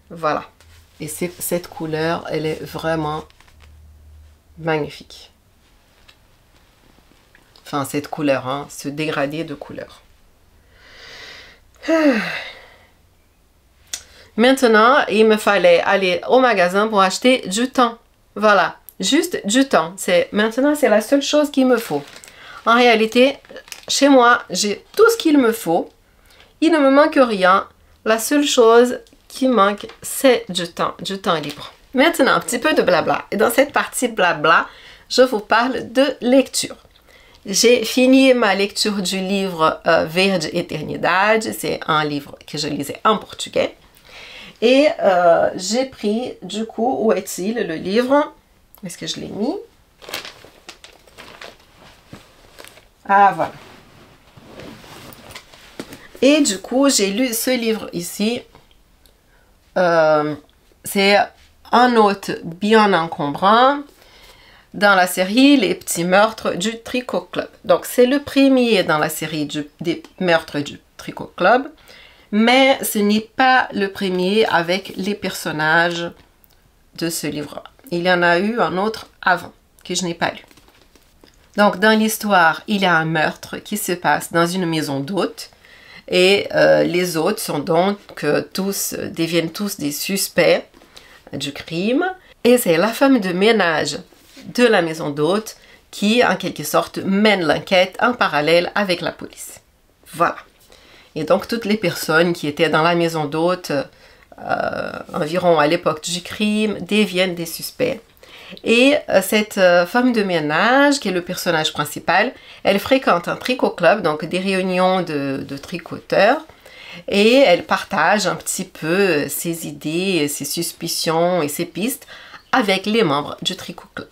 Voilà. Et cette couleur, elle est vraiment magnifique. Enfin, cette couleur, hein, ce dégradé de couleur. Maintenant, il me fallait aller au magasin pour acheter du thon. Voilà, juste du thon. Maintenant, c'est la seule chose qu'il me faut. En réalité, chez moi, j'ai tout ce qu'il me faut. Il ne me manque rien. La seule chose qui manque, c'est du temps libre. Maintenant, un petit peu de blabla. Et dans cette partie blabla, je vous parle de lecture. J'ai fini ma lecture du livre Verde Eternidade. C'est un livre que je lisais en portugais. Et j'ai pris, du coup, où est-il le livre? Est-ce que je l'ai mis? Ah, voilà. Et du coup, j'ai lu ce livre ici. C'est un hôte bien encombrant dans la série Les petits meurtres du Tricot Club. Donc, c'est le premier dans la série des meurtres du Tricot Club. Mais ce n'est pas le premier avec les personnages de ce livre. Il y en a eu un autre avant, que je n'ai pas lu. Donc, dans l'histoire, il y a un meurtre qui se passe dans une maison d'hôtes. Et les hôtes sont donc deviennent tous des suspects du crime. Et c'est la femme de ménage de la maison d'hôtes qui, en quelque sorte, mène l'enquête en parallèle avec la police. Voilà. Et donc, toutes les personnes qui étaient dans la maison d'hôtes, environ à l'époque du crime, deviennent des suspects. Et cette femme de ménage, qui est le personnage principal, elle fréquente un tricot club, donc des réunions de tricoteurs, et elle partage un petit peu ses idées, ses suspicions et ses pistes avec les membres du tricot club.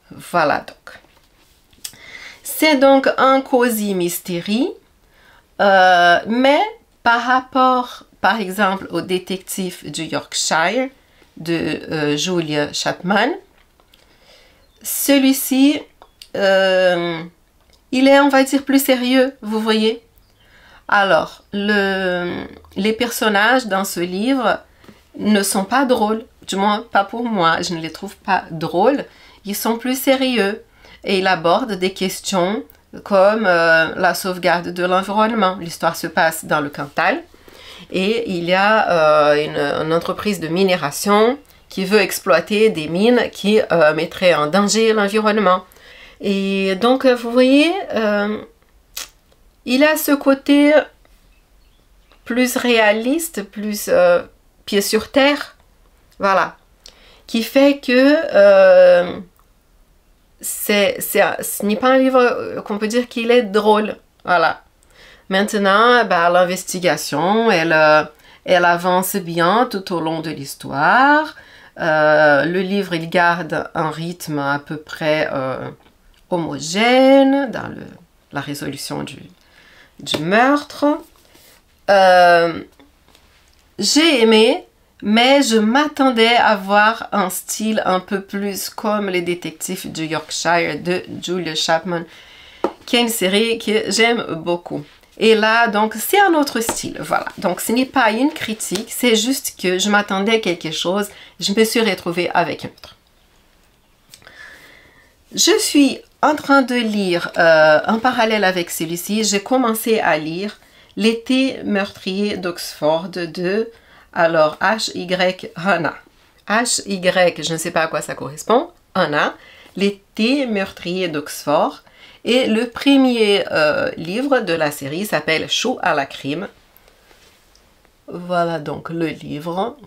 Voilà donc. C'est donc un cosy mystery, mais par rapport, par exemple, au détective du Yorkshire de Julia Chapman, celui-ci, il est, on va dire, plus sérieux, vous voyez. Alors, les personnages dans ce livre ne sont pas drôles, du moins pas pour moi, je ne les trouve pas drôles. Ils sont plus sérieux et ils abordent des questions comme la sauvegarde de l'environnement. L'histoire se passe dans le Cantal et il y a une entreprise de minération qui veut exploiter des mines qui mettraient en danger l'environnement. Et donc, vous voyez, il a ce côté plus réaliste, plus pied sur terre, voilà, qui fait que ce n'est pas un livre qu'on peut dire qu'il est drôle, voilà. Maintenant, bah, l'investigation, elle avance bien tout au long de l'histoire. Le livre, il garde un rythme à peu près homogène dans la résolution du meurtre. J'ai aimé, mais je m'attendais à voir un style un peu plus comme les détectives du Yorkshire de Julia Chapman, qui est une série que j'aime beaucoup. Et là, donc, c'est un autre style, voilà. Donc, ce n'est pas une critique, c'est juste que je m'attendais à quelque chose, je me suis retrouvée avec un autre. Je suis en train de lire, en parallèle avec celui-ci, j'ai commencé à lire L'été meurtrier d'Oxford de, alors, H.Y. Hannah. H.Y., je ne sais pas à quoi ça correspond, Hannah, L'été meurtrier d'Oxford. Et le premier livre de la série s'appelle Chou à la crime. Voilà donc le livre.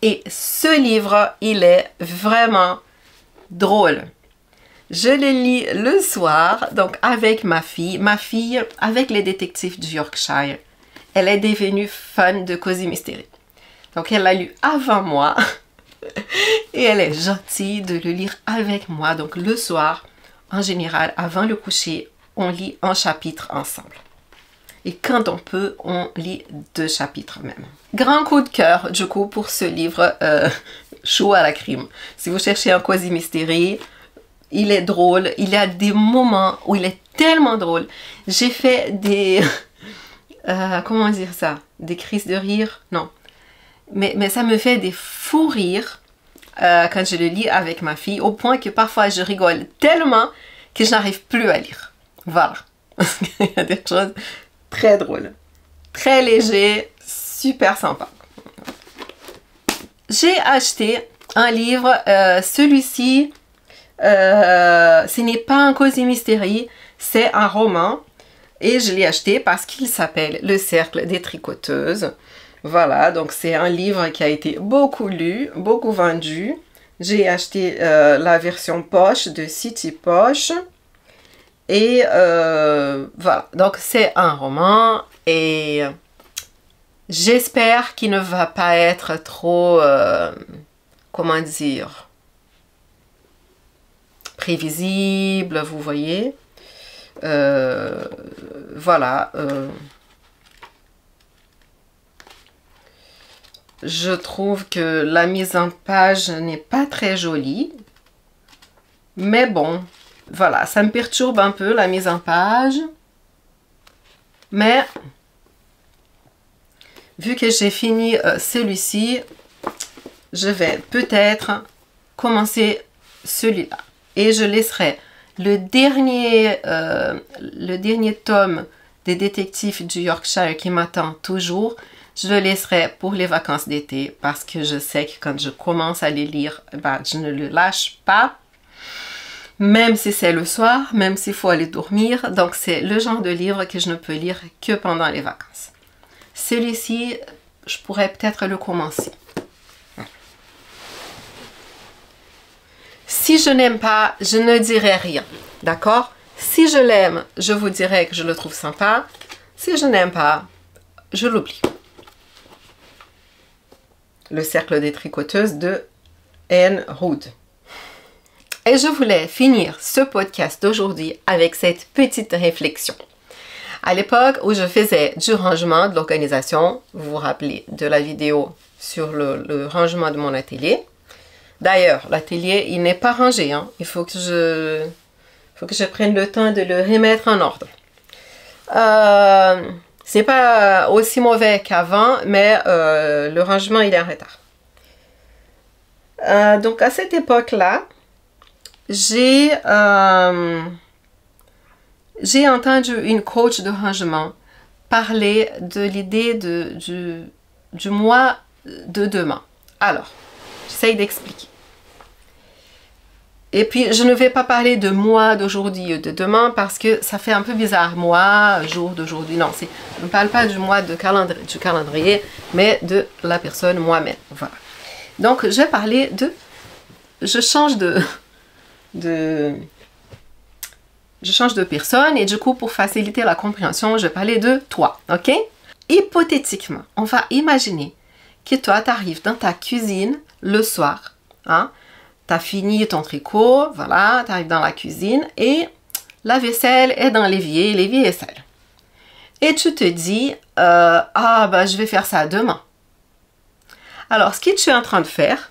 Et ce livre, il est vraiment drôle. Je le lis le soir, donc avec ma fille avec les détectives du Yorkshire. elle est devenue fan de Cozy Mystery. Donc elle l'a lu avant moi et elle est gentille de le lire avec moi. Donc le soir, en général, avant le coucher, on lit un chapitre ensemble. Et quand on peut, on lit 2 chapitres même. Grand coup de cœur, du coup, pour ce livre Chaud à la crime. Si vous cherchez un Cozy Mystery, il est drôle. Il y a des moments où il est tellement drôle. J'ai fait des... comment dire ça? Des crises de rire? Non. Mais ça me fait des fous rires quand je le lis avec ma fille, au point que parfois je rigole tellement que je n'arrive plus à lire. Voilà. Il y a des choses très drôles, très légers, super sympa. J'ai acheté un livre, celui-ci, ce n'est pas un Cozy Mystery, c'est un roman. Et je l'ai acheté parce qu'il s'appelle Le Cercle des Tricoteuses. Voilà, donc c'est un livre qui a été beaucoup lu, beaucoup vendu. J'ai acheté la version poche de City Poche. Et voilà, donc c'est un roman et j'espère qu'il ne va pas être trop, comment dire, prévisible, vous voyez. Voilà. Je trouve que la mise en page n'est pas très jolie. Mais bon, voilà, ça me perturbe un peu la mise en page. Mais vu que j'ai fini celui-ci, je vais peut-être commencer celui-là. Et je laisserai le dernier tome des détectives du Yorkshire qui m'attend toujours. Je le laisserai pour les vacances d'été parce que je sais que quand je commence à les lire, ben, je ne le lâche pas. Même si c'est le soir, même s'il faut aller dormir. Donc c'est le genre de livre que je ne peux lire que pendant les vacances. Celui-ci, je pourrais peut-être le commencer. Si je n'aime pas, je ne dirai rien. D'accord? Si je l'aime, je vous dirai que je le trouve sympa. Si je n'aime pas, je l'oublie. Le cercle des tricoteuses de Anne Rood. Et je voulais finir ce podcast d'aujourd'hui avec cette petite réflexion. À l'époque où je faisais du rangement, de l'organisation, vous vous rappelez de la vidéo sur le rangement de mon atelier. D'ailleurs, l'atelier, il n'est pas rangé. Hein. Il faut que je prenne le temps de le remettre en ordre. Ce n'est pas aussi mauvais qu'avant, mais le rangement, il est en retard. Donc, à cette époque-là, j'ai entendu une coach de rangement parler de l'idée du mois de demain. Alors, j'essaye d'expliquer. Et puis, je ne vais pas parler de moi d'aujourd'hui et de demain parce que ça fait un peu bizarre. Moi, jour d'aujourd'hui. Non, je ne parle pas du mois du calendrier, mais de la personne moi-même. Voilà. Donc, je vais parler de... Je change de personne et du coup, pour faciliter la compréhension, je vais parler de toi. Ok? Hypothétiquement, on va imaginer que toi, tu arrives dans ta cuisine le soir. Hein? Tu as fini ton tricot, voilà, tu arrives dans la cuisine et la vaisselle est dans l'évier est sale. Et tu te dis, je vais faire ça demain. Alors, ce que tu es en train de faire,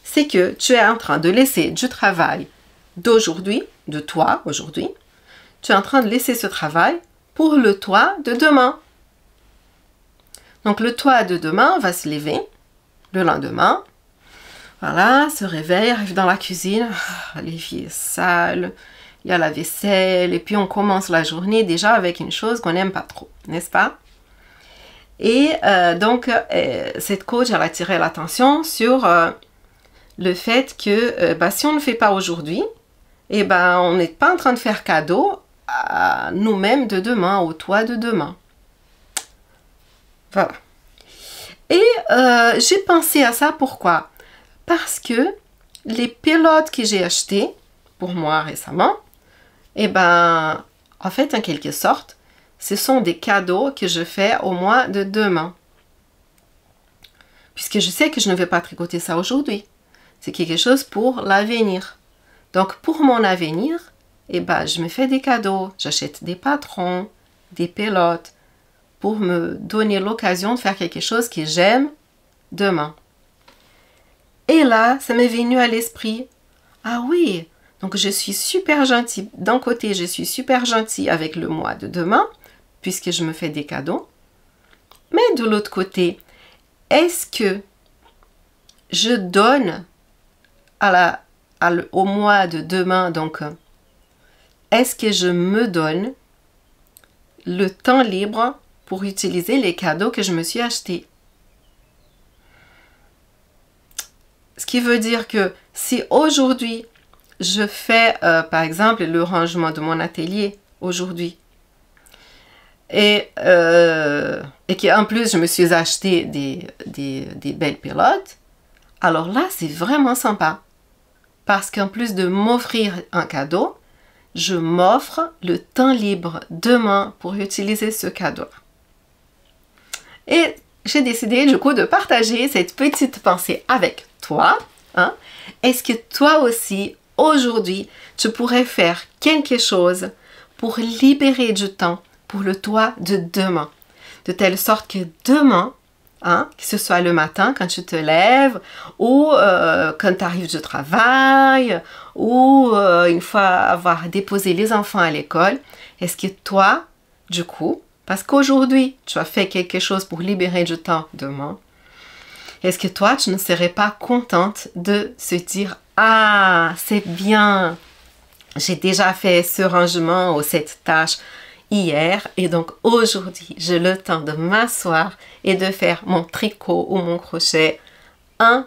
c'est que tu es en train de laisser du travail d'aujourd'hui, de toi aujourd'hui, tu es en train de laisser ce travail pour le toi de demain. Donc, le toi de demain va se lever le lendemain. Voilà, se réveille, arrive dans la cuisine, l'évier est sale, il y a la vaisselle, et puis on commence la journée déjà avec une chose qu'on n'aime pas trop, n'est-ce pas? Et donc, cette coach, elle a attiré l'attention sur le fait que si on ne fait pas aujourd'hui, on n'est pas en train de faire cadeau à nous-mêmes de demain, au toi de demain. Voilà. Et j'ai pensé à ça, pourquoi? Parce que les pelotes que j'ai achetées pour moi récemment, en fait, en quelque sorte, ce sont des cadeaux que je fais au mois de demain. Puisque je sais que je ne vais pas tricoter ça aujourd'hui. C'est quelque chose pour l'avenir. Donc, pour mon avenir, eh ben, je me fais des cadeaux. J'achète des patrons, des pelotes, pour me donner l'occasion de faire quelque chose que j'aime demain. Et là, ça m'est venu à l'esprit. Ah oui, donc je suis super gentille. D'un côté, je suis super gentille avec le mois de demain, puisque je me fais des cadeaux. Mais de l'autre côté, est-ce que je donne au mois de demain, donc, est-ce que je me donne le temps libre pour utiliser les cadeaux que je me suis achetés? Ce qui veut dire que si aujourd'hui, je fais, par exemple, le rangement de mon atelier aujourd'hui, et qu'en plus, je me suis acheté des belles pelotes, alors là, c'est vraiment sympa. Parce qu'en plus de m'offrir un cadeau, je m'offre le temps libre demain pour utiliser ce cadeau. Et j'ai décidé du coup de partager cette petite pensée avec toi. Hein? Est-ce que toi aussi, aujourd'hui, tu pourrais faire quelque chose pour libérer du temps pour le toi de demain? De telle sorte que demain, hein, que ce soit le matin quand tu te lèves, ou quand tu arrives du travail, ou une fois avoir déposé les enfants à l'école, est-ce que toi, du coup, parce qu'aujourd'hui, tu as fait quelque chose pour libérer du temps demain, est-ce que toi, tu ne serais pas contente de se dire « Ah, c'est bien, j'ai déjà fait ce rangement ou cette tâche hier et donc aujourd'hui, j'ai le temps de m'asseoir et de faire mon tricot ou mon crochet en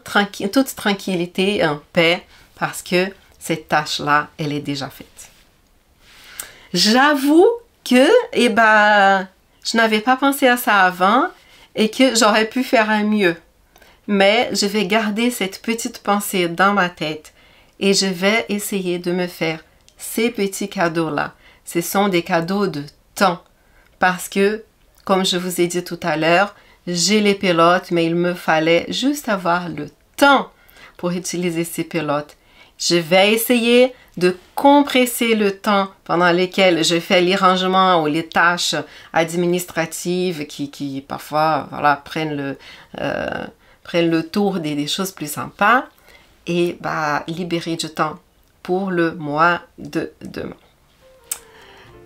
toute tranquillité et en paix parce que cette tâche-là, elle est déjà faite. » J'avoue que, eh ben, je n'avais pas pensé à ça avant et que j'aurais pu faire un mieux. Mais je vais garder cette petite pensée dans ma tête et je vais essayer de me faire ces petits cadeaux-là. Ce sont des cadeaux de temps parce que, comme je vous ai dit tout à l'heure, j'ai les pelotes, mais il me fallait juste avoir le temps pour utiliser ces pelotes. Je vais essayer de compresser le temps pendant lequel je fais les rangements ou les tâches administratives qui parfois voilà, prennent le tour des choses plus sympas et bah, libérer du temps pour le mois de demain.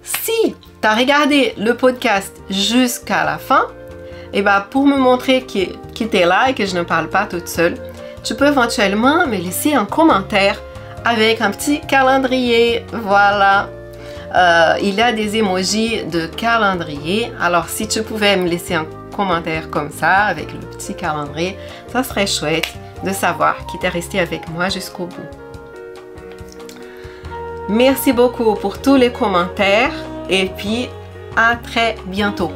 Si tu as regardé le podcast jusqu'à la fin, et bah, pour me montrer que tu es là et que je ne parle pas toute seule, tu peux éventuellement me laisser un commentaire avec un petit calendrier. Voilà. Il y a des emojis de calendrier. Alors, si tu pouvais me laisser un commentaire comme ça, avec le petit calendrier, ça serait chouette de savoir qui t'est resté avec moi jusqu'au bout. Merci beaucoup pour tous les commentaires et puis à très bientôt.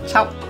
Ciao!